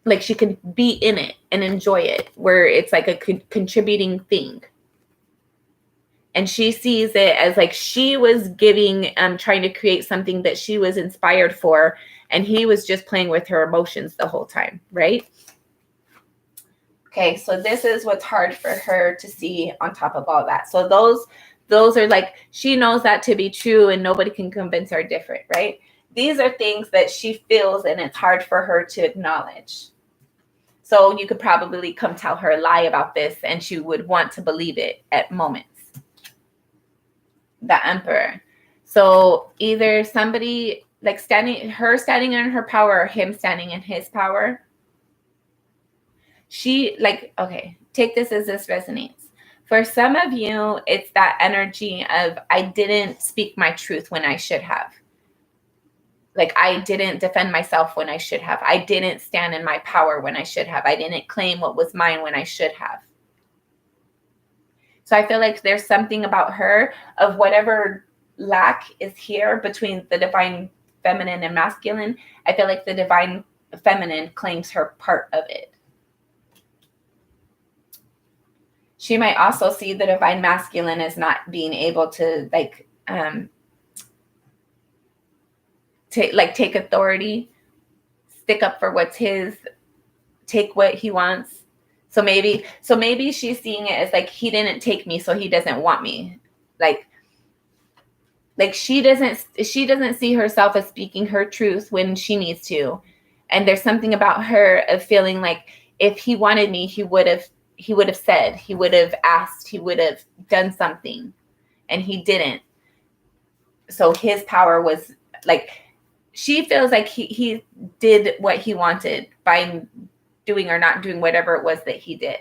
S1: like she can be in it and enjoy it, where it's like a contributing thing. And she sees it as like she was trying to create something that she was inspired for, and he was just playing with her emotions the whole time, right? Okay, so this is what's hard for her to see on top of all that. So those are like, she knows that to be true, and nobody can convince her different, right? These are things that she feels, and it's hard for her to acknowledge. So you could probably come tell her a lie about this, and she would want to believe it at moments. The Emperor. So either somebody like standing in her power, or him standing in his power. She okay, take this as this resonates. For some of you, it's that energy of, I didn't speak my truth when I should have. Like, I didn't defend myself when I should have. I didn't stand in my power when I should have. I didn't claim what was mine when I should have. So I feel like there's something about her of whatever lack is here between the divine feminine and masculine. I feel like the divine feminine claims her part of it. She might also see the divine masculine as not being able to take authority, stick up for what's his, take what he wants. So maybe she's seeing it as like, he didn't take me, so he doesn't want me. Like she doesn't see herself as speaking her truth when she needs to. And there's something about her of feeling like, if he wanted me, he would have said, he would have asked, he would have done something, and he didn't. So his power was like, she feels like he did what he wanted by doing or not doing whatever it was that he did.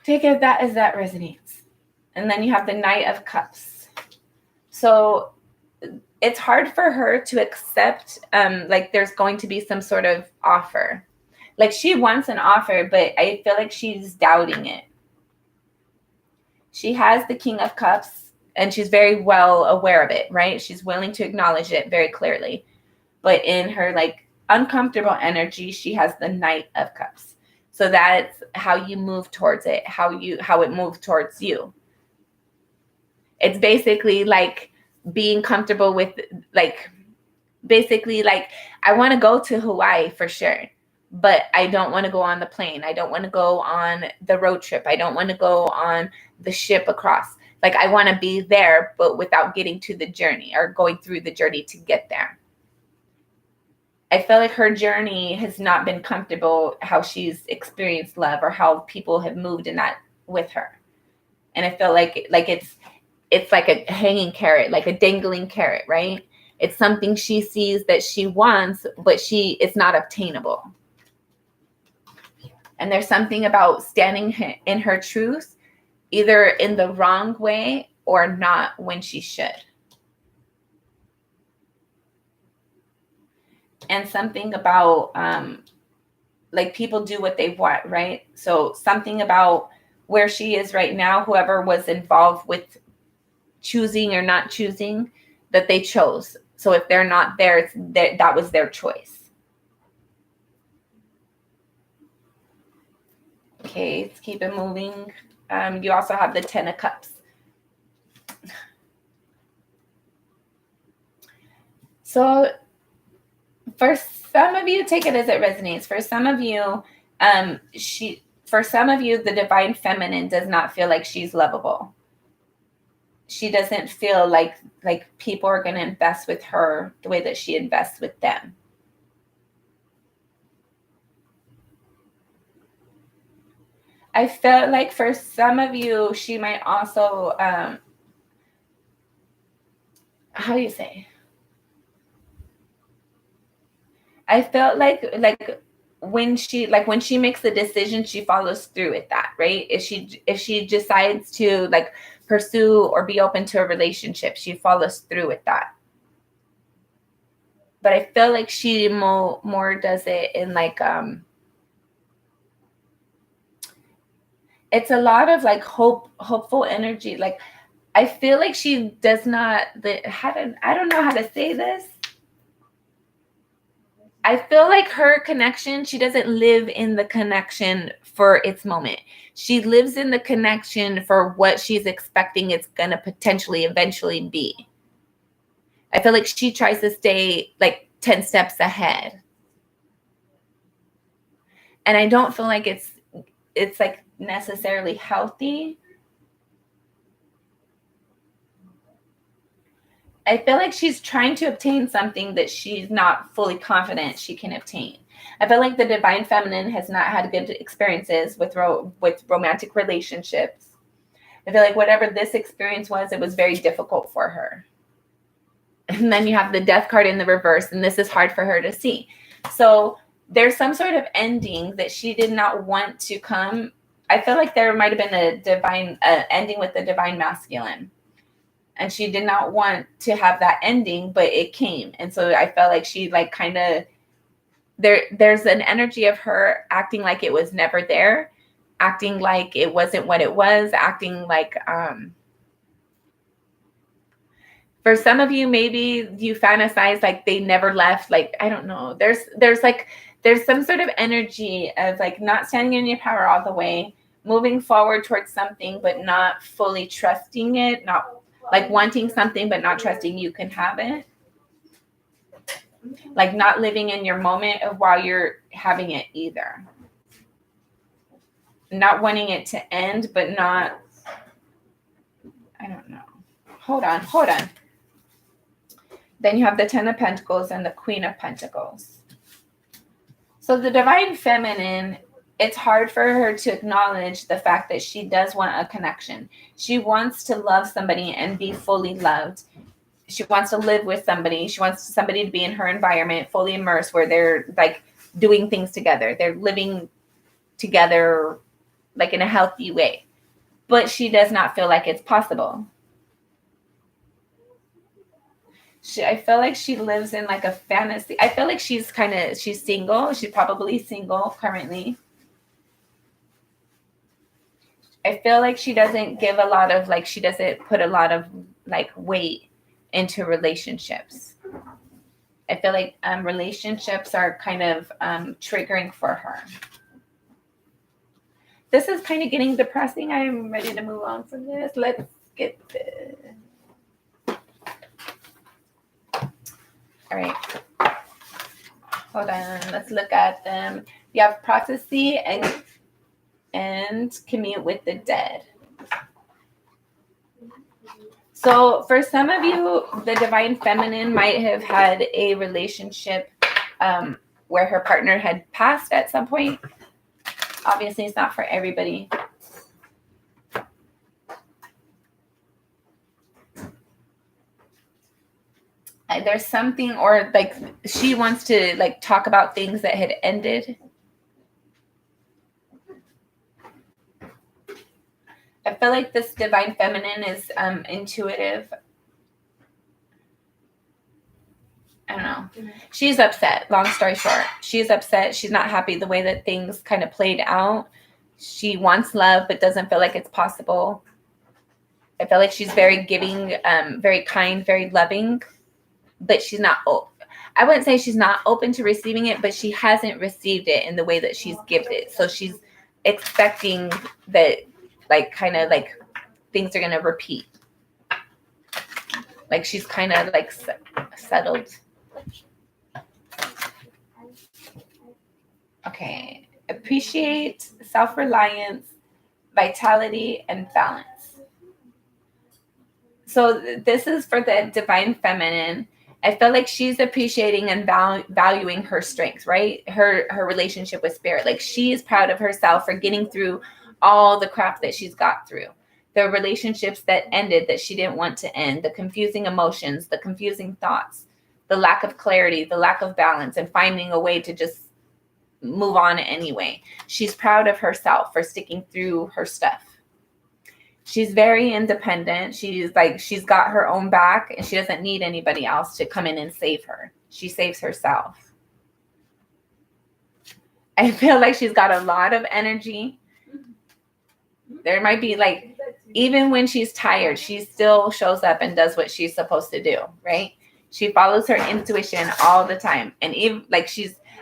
S1: Take it that as that resonates. And then you have the Knight of Cups. So it's hard for her to accept there's going to be some sort of offer. Like, she wants an offer, but I feel like she's doubting it. She has the King of Cups, and she's very well aware of it, right? She's willing to acknowledge it very clearly. But in her uncomfortable energy, she has the Knight of Cups. So that's how you move towards it, how it moves towards you. It's basically like being comfortable with I want to go to Hawaii for sure, but I don't want to go on the plane. I don't want to go on the road trip. I don't want to go on the ship across. Like, I want to be there, but without getting to the journey or going through the journey to get there. I feel like her journey has not been comfortable, how she's experienced love or how people have moved in that with her. And I feel like it's like a hanging carrot, like a dangling carrot, right? It's something she sees that she wants, but it's not obtainable. And there's something about standing in her truth, either in the wrong way or not when she should. And something about people do what they want, right? So something about where she is right now, whoever was involved with choosing or not choosing, that they chose. So if they're not there, that was their choice. Okay, let's keep it moving. You also have the Ten of Cups. So for some of you, take it as it resonates. For some of you, the divine feminine does not feel like she's lovable. She doesn't feel like people are going to invest with her the way that she invests with them. I felt like for some of you, she might also, how do you say? I felt like when she makes the decision, she follows through with that, right? If she decides to like pursue or be open to a relationship, she follows through with that. But I feel like she more does it in like it's a lot of like hopeful energy. Like I feel like she does not I don't know how to say this. I feel like her connection, she doesn't live in the connection for its moment. She lives in the connection for what she's expecting it's going to potentially eventually be. I feel like she tries to stay like 10 steps ahead. And I don't feel like it's like necessarily healthy. I feel like she's trying to obtain something that she's not fully confident she can obtain. I feel like the divine feminine has not had good experiences with romantic relationships. I feel like whatever this experience was, it was very difficult for her. And then you have the death card in the reverse, and this is hard for her to see. So there's some sort of ending that she did not want to come. I feel like there might have been a divine ending with the divine masculine. And she did not want to have that ending, but it came. And so I felt like she like kind of there's an energy of her acting like it was never there, acting like it wasn't what it was, acting like for some of you, maybe you fantasize like they never left. Like, I don't know. There's some sort of energy of like not standing in your power all the way, moving forward towards something, but not fully trusting it, not like wanting something, but not trusting you can have it. Like not living in your moment of while you're having it either. Not wanting it to end, but not, I don't know. Hold on. Then you have the Ten of Pentacles and the Queen of Pentacles. So the divine feminine, it's hard for her to acknowledge the fact that she does want a connection. She wants to love somebody and be fully loved. She wants to live with somebody. She wants somebody to be in her environment, fully immersed, where they're like doing things together. They're living together like in a healthy way. But she does not feel like it's possible. I feel like she lives in like a fantasy. I feel like she's single. She's probably single currently. I feel like she doesn't give a lot of she doesn't put a lot of weight into relationships. I feel like relationships are kind of triggering for her. This is kind of getting depressing. I'm ready to move on from this. Let's get this. All right. Hold on. Let's look at them. You have prophecy and commute with the dead. So for some of you, the divine feminine might have had a relationship where her partner had passed at some point. Obviously, it's not for everybody. There's something, or she wants to talk about things that had ended. I feel like this divine feminine is intuitive. I don't know. She's upset. Long story short, she's upset. She's not happy the way that things kind of played out. She wants love, but doesn't feel like it's possible. I feel like she's very giving, very kind, very loving, but she's not. I wouldn't say she's not open to receiving it, but she hasn't received it in the way that she's gifted. So she's expecting that, like, kind of like things are going to repeat. Like she's kind of like settled. Okay. Appreciate self-reliance, vitality, and balance. So this is for the divine feminine. I feel like she's appreciating and valuing her strengths, right? Her relationship with spirit. Like she's proud of herself for getting through all the crap that she's got through. The relationships that ended that she didn't want to end, the confusing emotions, the confusing thoughts, the lack of clarity, the lack of balance, and finding a way to just move on anyway. She's proud of herself for sticking through her stuff. She's very independent. She's got her own back and she doesn't need anybody else to come in and save her. She saves herself. I feel like she's got a lot of energy. There might be like, even when she's tired, she still shows up and does what she's supposed to do, right? She follows her intuition all the time. And even like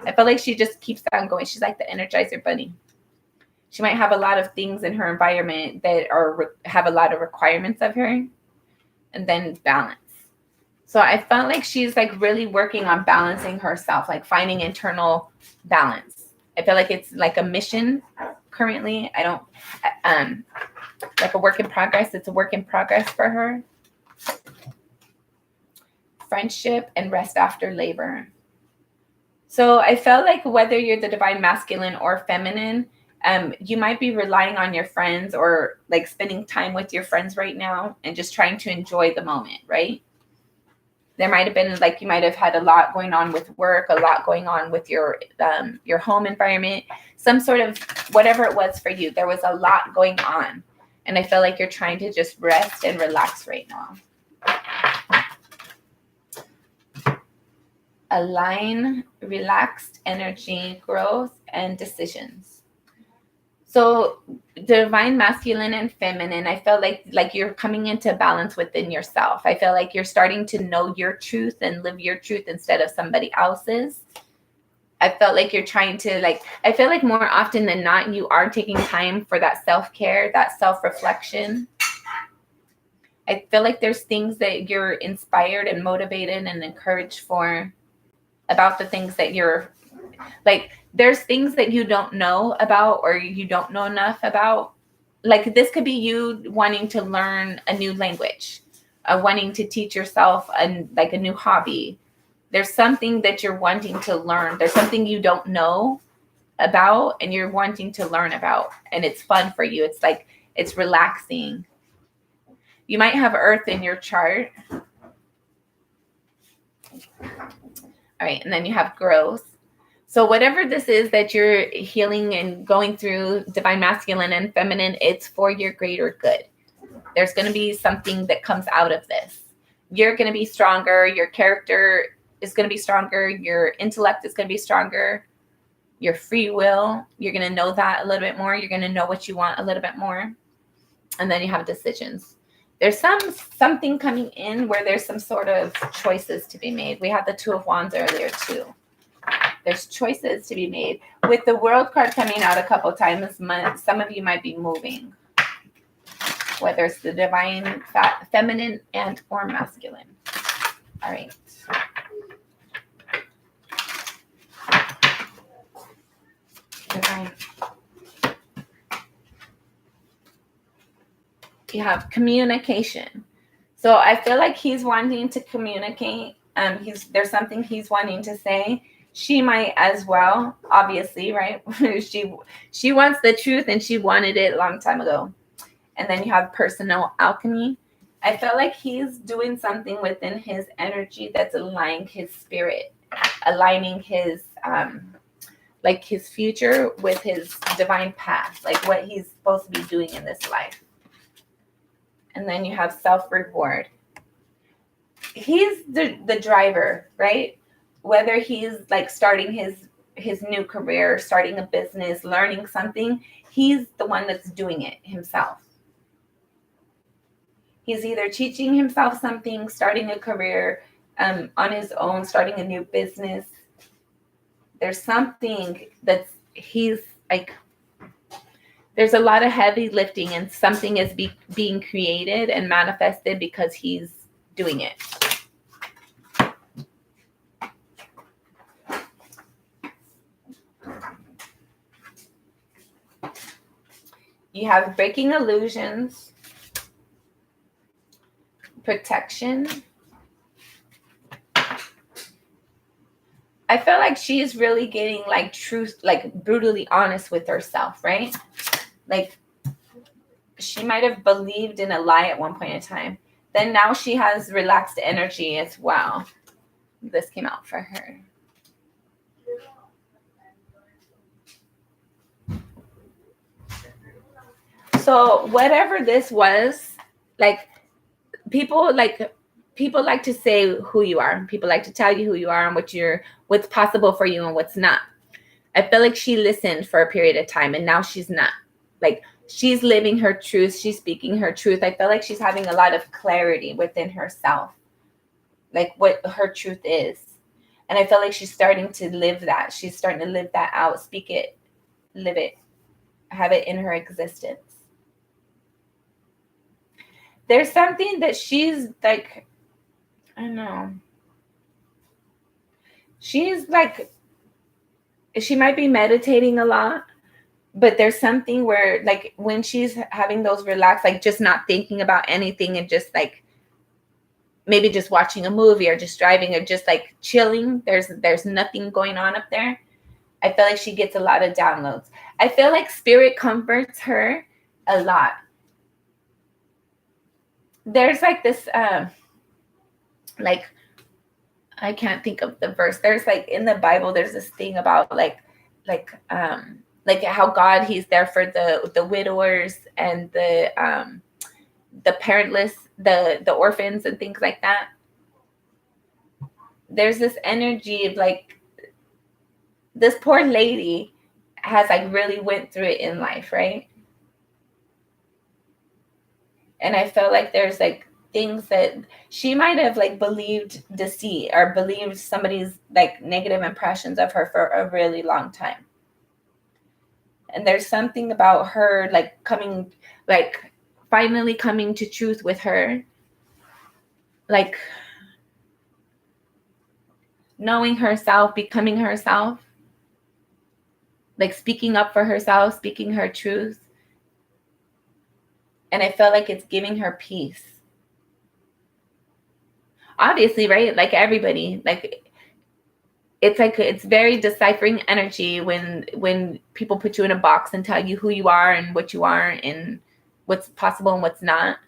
S1: I feel like she just keeps on going. She's like the Energizer Bunny. She might have a lot of things in her environment that have a lot of requirements of her, and then balance. So I felt like she's like really working on balancing herself, like finding internal balance. I feel like it's like a mission currently. I don't, like a work in progress. It's a work in progress for her. Friendship and rest after labor. So I felt like whether you're the divine masculine or feminine, you might be relying on your friends or like spending time with your friends right now and just trying to enjoy the moment, right? There might have been like, you might have had a lot going on with work, a lot going on with your home environment, some sort of whatever it was for you. There was a lot going on. And I feel like you're trying to just rest and relax right now. Align, relaxed energy, growth, and decisions. So divine masculine and feminine, I feel like you're coming into balance within yourself. I feel like you're starting to know your truth and live your truth instead of somebody else's. I felt like you're trying to I feel like more often than not, you are taking time for that self-care, that self-reflection. I feel like there's things that you're inspired and motivated and encouraged for about the things that you're like. There's things that you don't know about or you don't know enough about. Like this could be you wanting to learn a new language, wanting to teach yourself a new hobby. There's something that you're wanting to learn. There's something you don't know about and you're wanting to learn about. And it's fun for you. It's like, it's relaxing. You might have Earth in your chart. All right. And then you have growth. So whatever this is that you're healing and going through, divine masculine and feminine, it's for your greater good. There's going to be something that comes out of this. You're going to be stronger. Your character is going to be stronger. Your intellect is going to be stronger. Your free will, you're going to know that a little bit more. You're going to know what you want a little bit more. And then you have decisions. There's something coming in where there's some sort of choices to be made. We had the Two of Wands earlier too. There's choices to be made. With the World card coming out a couple times, some of you might be moving, whether it's the divine feminine and or masculine. All right. Divine. You have communication. So I feel like he's wanting to communicate. There's something he's wanting to say. She might as well, obviously, right? she wants the truth and she wanted it a long time ago. And then you have personal alchemy. I feel like he's doing something within his energy that's aligning his spirit, aligning his his future with his divine path, like what he's supposed to be doing in this life. And then you have self-reward. He's the driver, right? Whether he's like starting his new career, starting a business, learning something, he's the one that's doing it himself. He's either teaching himself something, starting a career on his own, starting a new business. There's something that's he's like, There's a lot of heavy lifting, and something is being created and manifested because he's doing it. You have breaking illusions, protection. I feel like she's really getting like truth, like brutally honest with herself, right? Like she might have believed in a lie at one point in time. Then now she has relaxed energy as well. This came out for her. So whatever this was, like people like to say who you are. People like to tell you who you are and what's possible for you and what's not. I feel like she listened for a period of time and now she's not. Like she's living her truth. She's speaking her truth. I feel like she's having a lot of clarity within herself, like what her truth is. And I feel like she's starting to live that. She's starting to live that out, speak it, live it, have it in her existence. There's something that she's like, I don't know. She's like, she might be meditating a lot, but there's something where like when she's having those relaxed, like just not thinking about anything and just like maybe just watching a movie or just driving or just like chilling, there's nothing going on up there. I feel like she gets a lot of downloads. I feel like spirit comforts her a lot. There's like this like I can't think of the verse. There's like in the Bible there's this thing about like how God, he's there for the widowers and the parentless, the orphans and things like that. There's this energy of like this poor lady has like really went through it in life, right? And I felt like there's like things that she might have like believed deceit or believed somebody's like negative impressions of her for a really long time. And there's something about her like coming, like finally coming to truth with her, like knowing herself, becoming herself, like speaking up for herself, speaking her truth. And I felt like it's giving her peace. Obviously, right? Like everybody, like it's very deciphering energy when people put you in a box and tell you who you are and what you are and what's possible and what's not.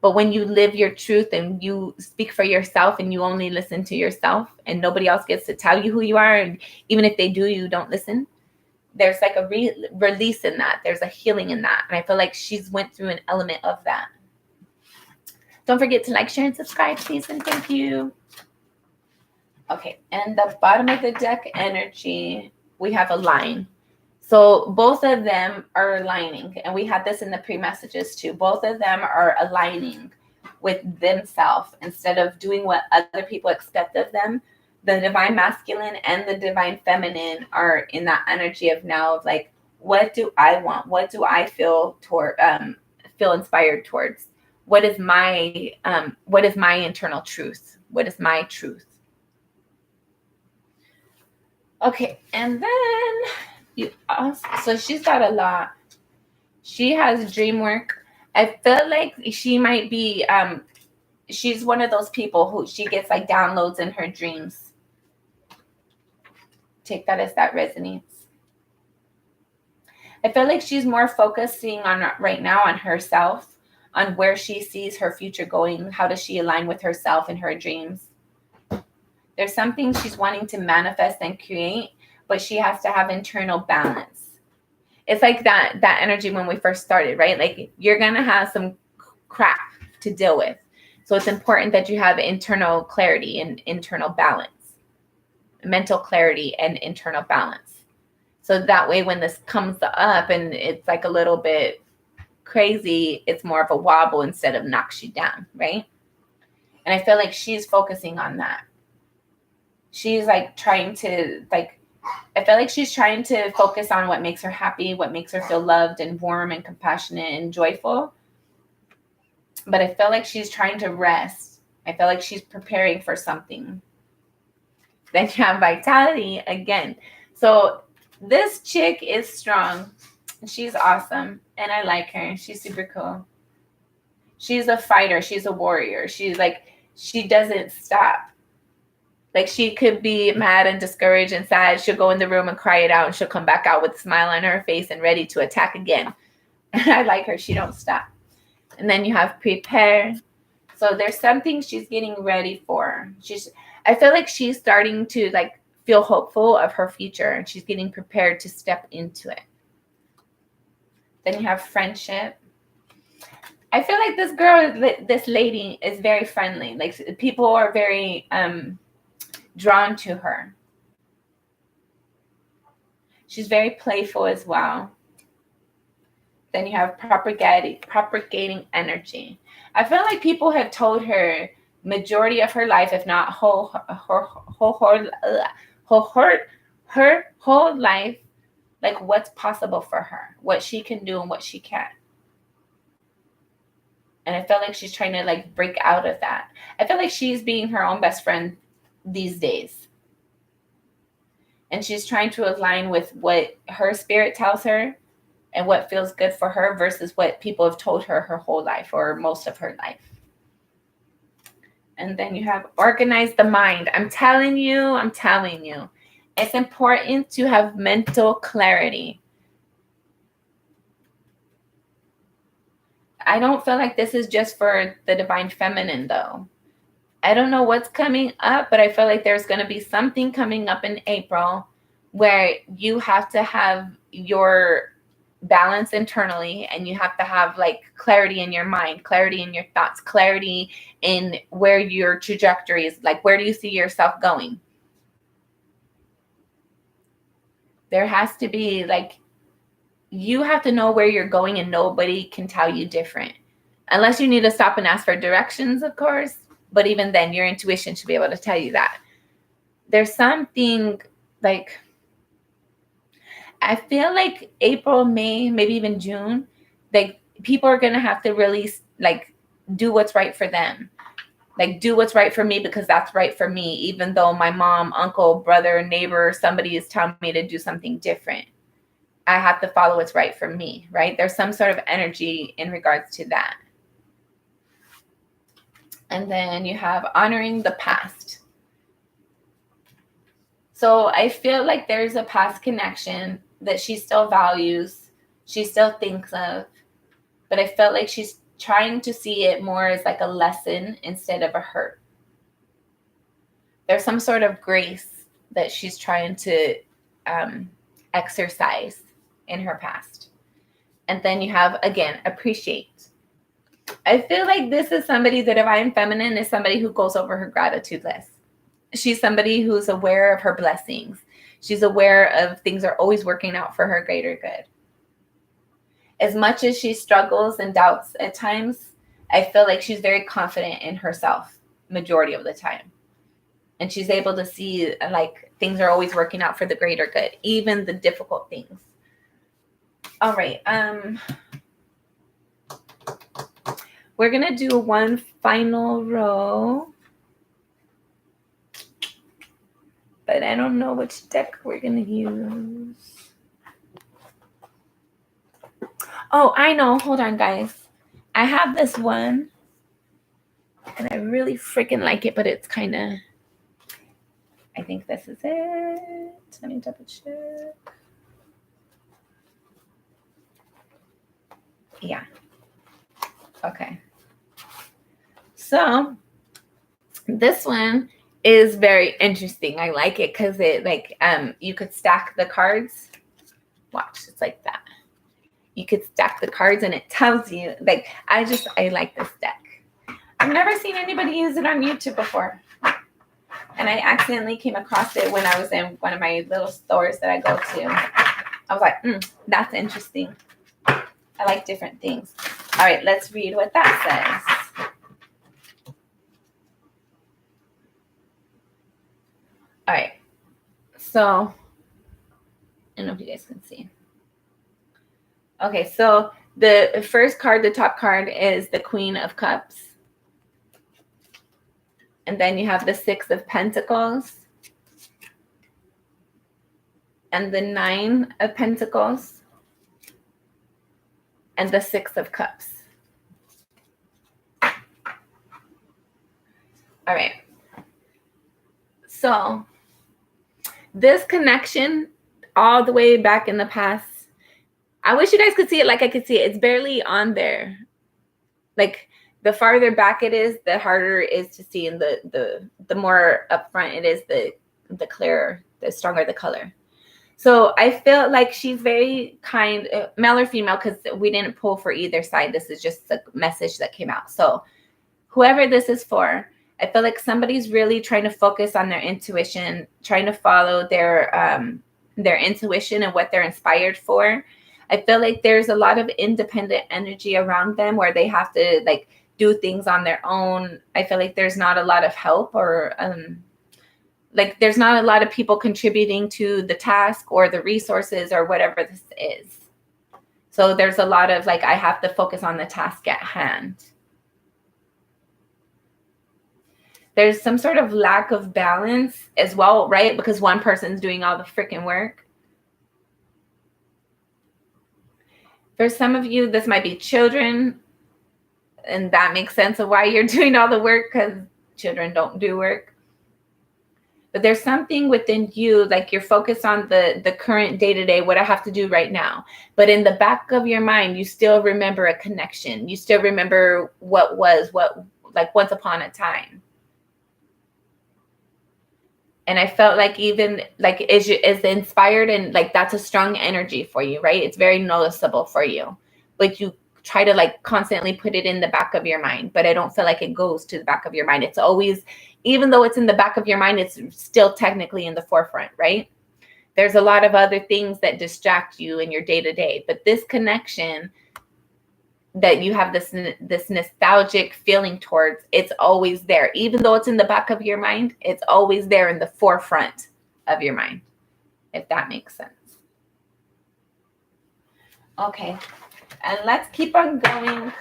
S1: But when you live your truth and you speak for yourself and you only listen to yourself and nobody else gets to tell you who you are, and even if they do, you don't listen, there's like a release in that. There's a healing in that. And I feel like she's went through an element of that. Don't forget to like, share, and subscribe, please, and thank you. Okay, and the bottom of the deck energy, we have a line. So both of them are aligning, and we had this in the pre-messages too. Both of them are aligning with themselves instead of doing what other people expect of them. The divine masculine and the divine feminine are in that energy of now of like, what do I want? What do I feel inspired towards? What is my internal truth? What is my truth? Okay, and then so she's got a lot. She has dream work. I feel like she might be she's one of those people who she gets like downloads in her dreams. Take that as that resonates. I feel like she's more focusing on right now on herself, on where she sees her future going. How does she align with herself and her dreams? There's something she's wanting to manifest and create, but she has to have internal balance. It's like that energy when we first started, right? Like you're going to have some crap to deal with. So it's important that you have internal clarity and internal balance, mental clarity and internal balance. So that way when this comes up and it's like a little bit crazy, it's more of a wobble instead of knocks you down, right? And I feel like she's focusing on that. She's like trying to like I feel like she's trying to focus on what makes her happy, what makes her feel loved and warm and compassionate and joyful. But I feel like she's trying to rest. I feel like she's preparing for something. Then you have vitality again. So this chick is strong. She's awesome. And I like her. She's super cool. She's a fighter. She's a warrior. She's like, she doesn't stop. Like, she could be mad and discouraged and sad. She'll go in the room and cry it out, and she'll come back out with a smile on her face and ready to attack again. I like her. She don't stop. And then you have prepare. So there's something she's getting ready for. I feel like she's starting to like feel hopeful of her future, and she's getting prepared to step into it. Then you have friendship. I feel like this girl, this lady is very friendly. Like, people are very drawn to her. She's very playful as well. Then you have propagating energy. I feel like people have told her majority of her life, if not her whole life, like what's possible for her, what she can do and what she can't. And I feel like she's trying to like break out of that. I feel like she's being her own best friend these days. And she's trying to align with what her spirit tells her and what feels good for her versus what people have told her whole life or most of her life. And then you have organize the mind. I'm telling you, it's important to have mental clarity. I don't feel like this is just for the divine feminine, though. I don't know what's coming up, but I feel like there's going to be something coming up in April where you have to have your balance internally, and you have to have like clarity in your mind, clarity in your thoughts, clarity in where your trajectory is, like where do you see yourself going. There has to be like, you have to know where you're going, and nobody can tell you different, unless you need to stop and ask for directions, of course. But even then, your intuition should be able to tell you that. There's something like, I feel like April, May, maybe even June, like people are going to have to really like do what's right for them. Like, do what's right for me because that's right for me, even though my mom, uncle, brother, neighbor, somebody is telling me to do something different. I have to follow what's right for me, right? There's some sort of energy in regards to that. And then you have honoring the past. So I feel like there's a past connection that she still values, she still thinks of, but I felt like she's trying to see it more as like a lesson instead of a hurt. There's some sort of grace that she's trying to exercise in her past. And then you have, again, appreciate. I feel like this is somebody, the divine feminine is somebody who goes over her gratitude list. She's somebody who's aware of her blessings. She's aware of things are always working out for her greater good. As much as she struggles and doubts at times, I feel like she's very confident in herself majority of the time. And she's able to see like things are always working out for the greater good, even the difficult things. All right. We're going to do one final row. But I don't know which deck we're going to use. Oh, I know. Hold on, guys. I have this one. And I really freaking like it, but it's kind of... I think this is it. Let me double check. Yeah. Okay. So this one is very interesting. I like it because it like you could stack the cards. Watch, it's like that. You could stack the cards and it tells you like I like this deck. I've never seen anybody use it on YouTube before. And I accidentally came across it when I was in one of my little stores that I go to. I was like, that's interesting. I like different things. All right, let's read what that says. All right. So I don't know if you guys can see. Okay, so the first card, the top card, is the Queen of Cups. And then you have the Six of Pentacles. And the Nine of Pentacles. And the Six of Cups. All right. So this connection all the way back in the past, I wish you guys could see it like I could see it. It's barely on there. Like the farther back it is, the harder it is to see, and the more upfront it is, the clearer, the stronger the color. So I feel like she's very kind, male or female, because we didn't pull for either side. This is just the message that came out. So whoever this is for, I feel like somebody's really trying to focus on their intuition, trying to follow their intuition and what they're inspired for. I feel like there's a lot of independent energy around them where they have to like do things on their own. I feel like there's not a lot of help, or like there's not a lot of people contributing to the task or the resources or whatever this is. So there's a lot of like, I have to focus on the task at hand. There's some sort of lack of balance as well, right? Because one person's doing all the freaking work. For some of you, this might be children. And that makes sense of why you're doing all the work, because children don't do work. But there's something within you, like you're focused on the current day-to-day, what I have to do right now. But in the back of your mind, you still remember a connection. You still remember what like once upon a time. And I felt like even like is inspired, and like that's a strong energy for you, right? It's very noticeable for you. Like you try to like constantly put it in the back of your mind, but I don't feel like it goes to the back of your mind. It's always, even though it's in the back of your mind, it's still technically in the forefront, right? There's a lot of other things that distract you in your day-to-day, but this connection that you have this nostalgic feeling towards, it's always there. Even though it's in the back of your mind, it's always there in the forefront of your mind, if that makes sense. Okay, and let's keep on going.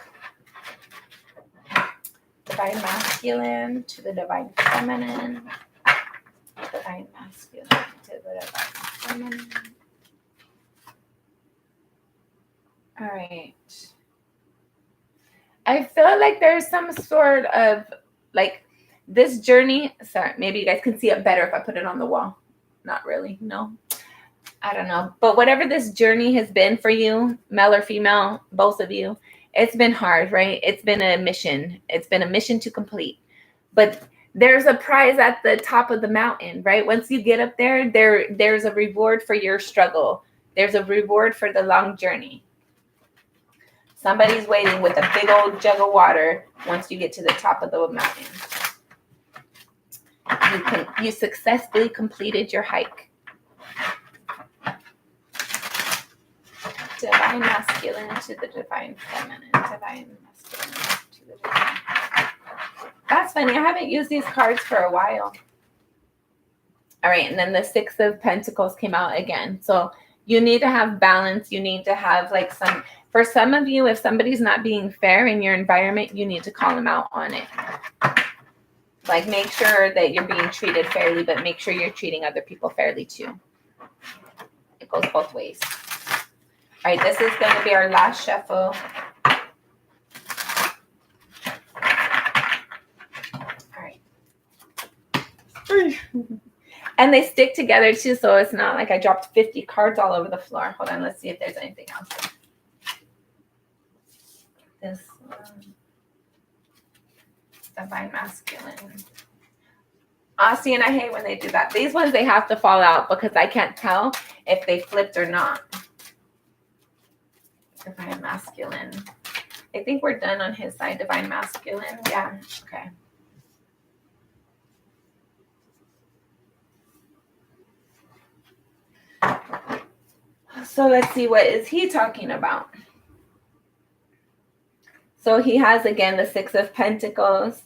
S1: Divine masculine to the divine feminine. Divine masculine to the divine feminine. All right. I feel like there's some sort of like this journey. Sorry, maybe you guys can see it better if I put it on the wall. Not really, no. I don't know. But whatever this journey has been for you, male or female, both of you, it's been hard, right? It's been a mission. It's been a mission to complete. But there's a prize at the top of the mountain, right? Once you get up there, there's a reward for your struggle. There's a reward for the long journey. Somebody's waiting with a big old jug of water once you get to the top of the mountain. You successfully completed your hike. Divine masculine to the divine feminine. Divine masculine to the divine. That's funny. I haven't used these cards for a while. All right. And then the Six of Pentacles came out again. So you need to have balance. You need to have like some, for some of you, if somebody's not being fair in your environment, you need to call them out on it. Like make sure that you're being treated fairly, but make sure you're treating other people fairly too. It goes both ways. All right, this is going to be our last shuffle. All right. And they stick together too, so it's not like I dropped 50 cards all over the floor. Hold on, let's see if there's anything else. This one. Divine masculine. See, and I hate when they do that. These ones, they have to fall out because I can't tell if they flipped or not. Divine masculine. I think we're done on his side. Divine masculine. Yeah. Okay. So let's see, what is he talking about? So he has, again, the Six of Pentacles,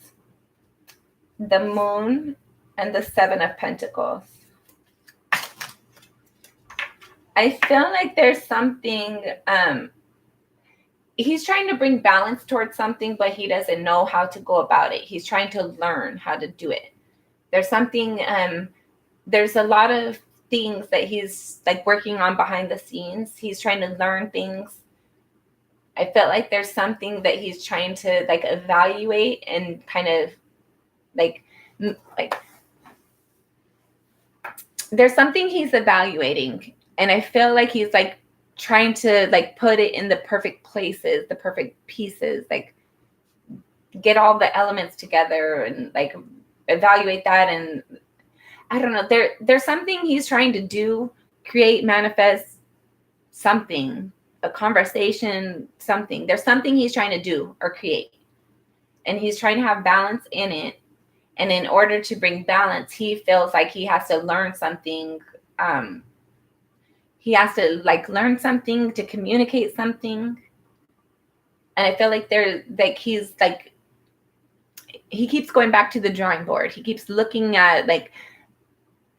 S1: the Moon, and the Seven of Pentacles. I feel like there's something, he's trying to bring balance towards something, but he doesn't know how to go about it. He's trying to learn how to do it. There's something, there's a lot of things that he's like working on behind the scenes. He's trying to learn things. I felt like there's something that he's trying to like evaluate and kind of like there's something he's evaluating, and I feel like he's like trying to like put it in the perfect places, the perfect pieces, like get all the elements together and like evaluate that. And I don't know, there's something he's trying to do, create, manifest something, a conversation, something. There's something he's trying to do or create, and he's trying to have balance in it. And in order to bring balance, he feels like he has to learn something. He has to like learn something to communicate something. And I feel like he's like, he keeps going back to the drawing board. He keeps looking at like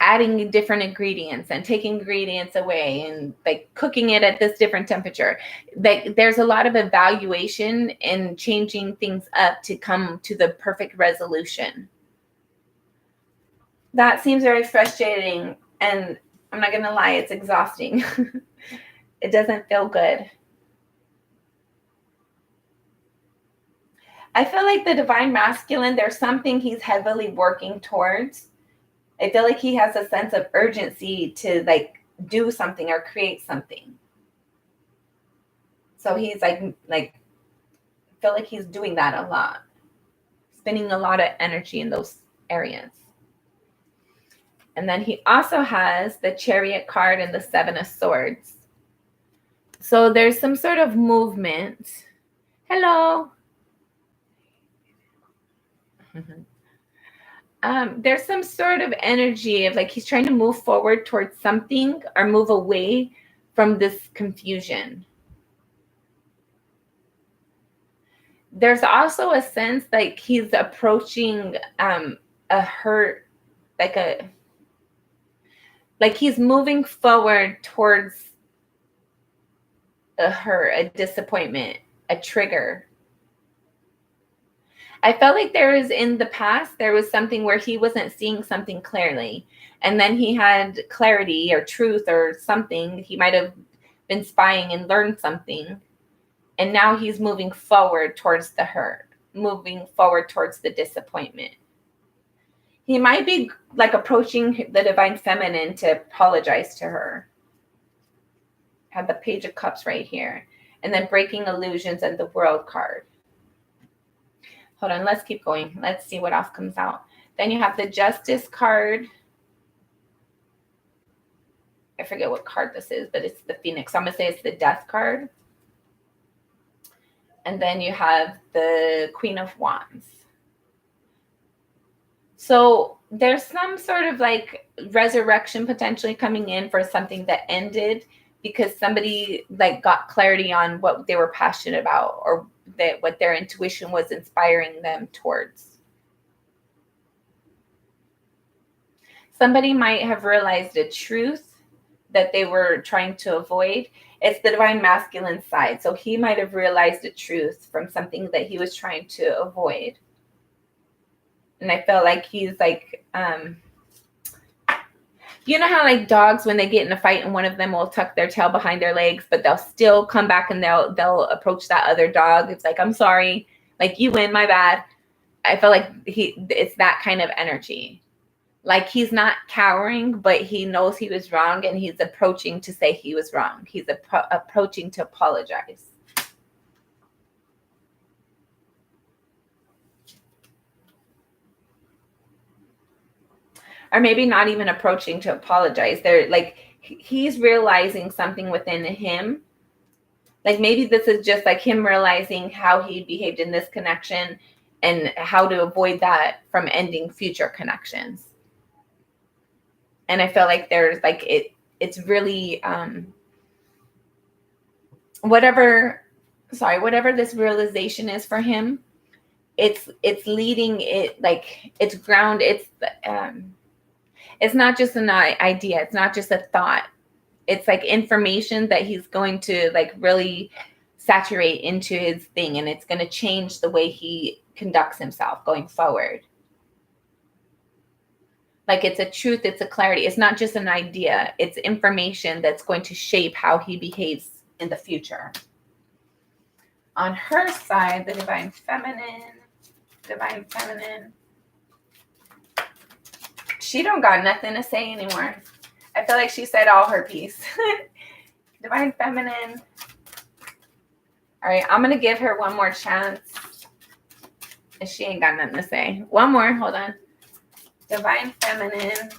S1: adding different ingredients and taking ingredients away and like cooking it at this different temperature. Like there's a lot of evaluation and changing things up to come to the perfect resolution. That seems very frustrating, and I'm not gonna lie, it's exhausting. It doesn't feel good. I feel like the divine masculine, there's something he's heavily working towards. I feel like he has a sense of urgency to like do something or create something. So he's like I feel like he's doing that a lot, spending a lot of energy in those areas. And then he also has the Chariot card and the Seven of Swords. So there's some sort of movement. Hello. There's some sort of energy of like he's trying to move forward towards something or move away from this confusion. There's also a sense like he's approaching a hurt, like he's moving forward towards a hurt, a disappointment, a trigger. I felt like in the past, there was something where he wasn't seeing something clearly. And then he had clarity or truth or something. He might have been spying and learned something. And now he's moving forward towards the hurt, moving forward towards the disappointment. He might be like approaching the divine feminine to apologize to her. Have the Page of Cups right here. And then breaking illusions and the World card. Hold on, let's keep going. Let's see what else comes out. Then you have the Justice card. I forget what card this is, but it's the Phoenix. So I'm going to say it's the Death card. And then you have the Queen of Wands. So there's some sort of like resurrection potentially coming in for something that ended because somebody like got clarity on what they were passionate about or what their intuition was inspiring them towards. Somebody might have realized a truth that they were trying to avoid. It's the divine masculine side. So he might have realized a truth from something that he was trying to avoid. And I felt like he's like, you know how like dogs, when they get in a fight and one of them will tuck their tail behind their legs, but they'll still come back and they'll approach that other dog. It's like, I'm sorry, like you win, my bad. I feel like it's that kind of energy. Like he's not cowering, but he knows he was wrong and he's approaching to say he was wrong. He's approaching to apologize. Or maybe not even approaching to apologize. They're like, he's realizing something within him. Like maybe this is just like him realizing how he behaved in this connection and how to avoid that from ending future connections. And I feel like there's like, it's really, whatever this realization is for him, it's leading it, like it's ground. It's not just an idea. It's not just a thought. it's like information that he's going to like really saturate into his thing, and it's going to change the way he conducts himself going forward. Like it's a truth, it's a clarity. It's not just an idea. It's information that's going to shape how he behaves in the future. On her side, the divine feminine, she don't got nothing to say anymore. I feel like she said all her piece. Divine feminine. All right, I'm going to give her one more chance. If she ain't got nothing to say. One more, hold on. Divine feminine.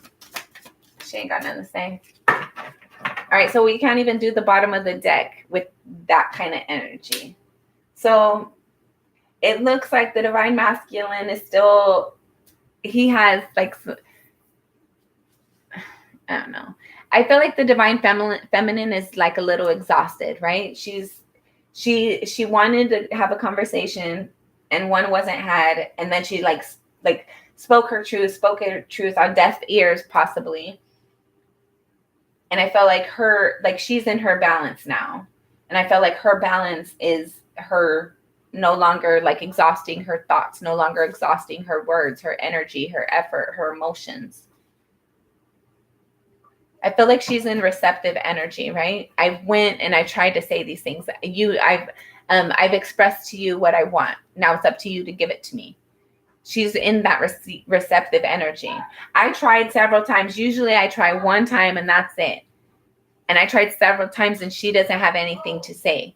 S1: She ain't got nothing to say. All right, so we can't even do the bottom of the deck with that kind of energy. So it looks like the divine masculine is still, he has like, I don't know. I feel like the divine feminine is like a little exhausted, right? She wanted to have a conversation and one wasn't had, and then she like spoke her truth on deaf ears possibly. And I felt like she's in her balance now. And I felt like her balance is her no longer like exhausting her thoughts, no longer exhausting her words, her energy, her effort, her emotions. I feel like she's in receptive energy, right? I went and I tried to say these things. I've expressed to you what I want. Now it's up to you to give it to me. She's in that receptive energy. I tried several times. Usually I try one time and that's it. And I tried several times and she doesn't have anything to say.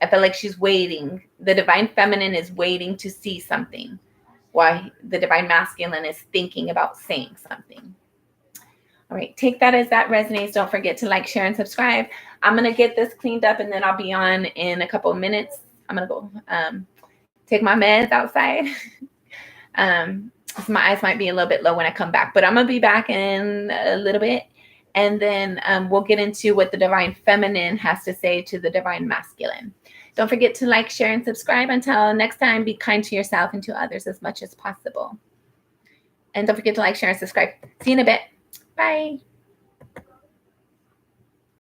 S1: I feel like she's waiting. The divine feminine is waiting to see something, while the divine masculine is thinking about saying something. All right, take that as that resonates. Don't forget to like, share, and subscribe. I'm going to get this cleaned up and then I'll be on in a couple of minutes. I'm going to go take my meds outside. So my eyes might be a little bit low when I come back, but I'm going to be back in a little bit. And then we'll get into what the divine feminine has to say to the divine masculine. Don't forget to like, share, and subscribe. Until next time, be kind to yourself and to others as much as possible. And don't forget to like, share, and subscribe. See you in a bit. Bye.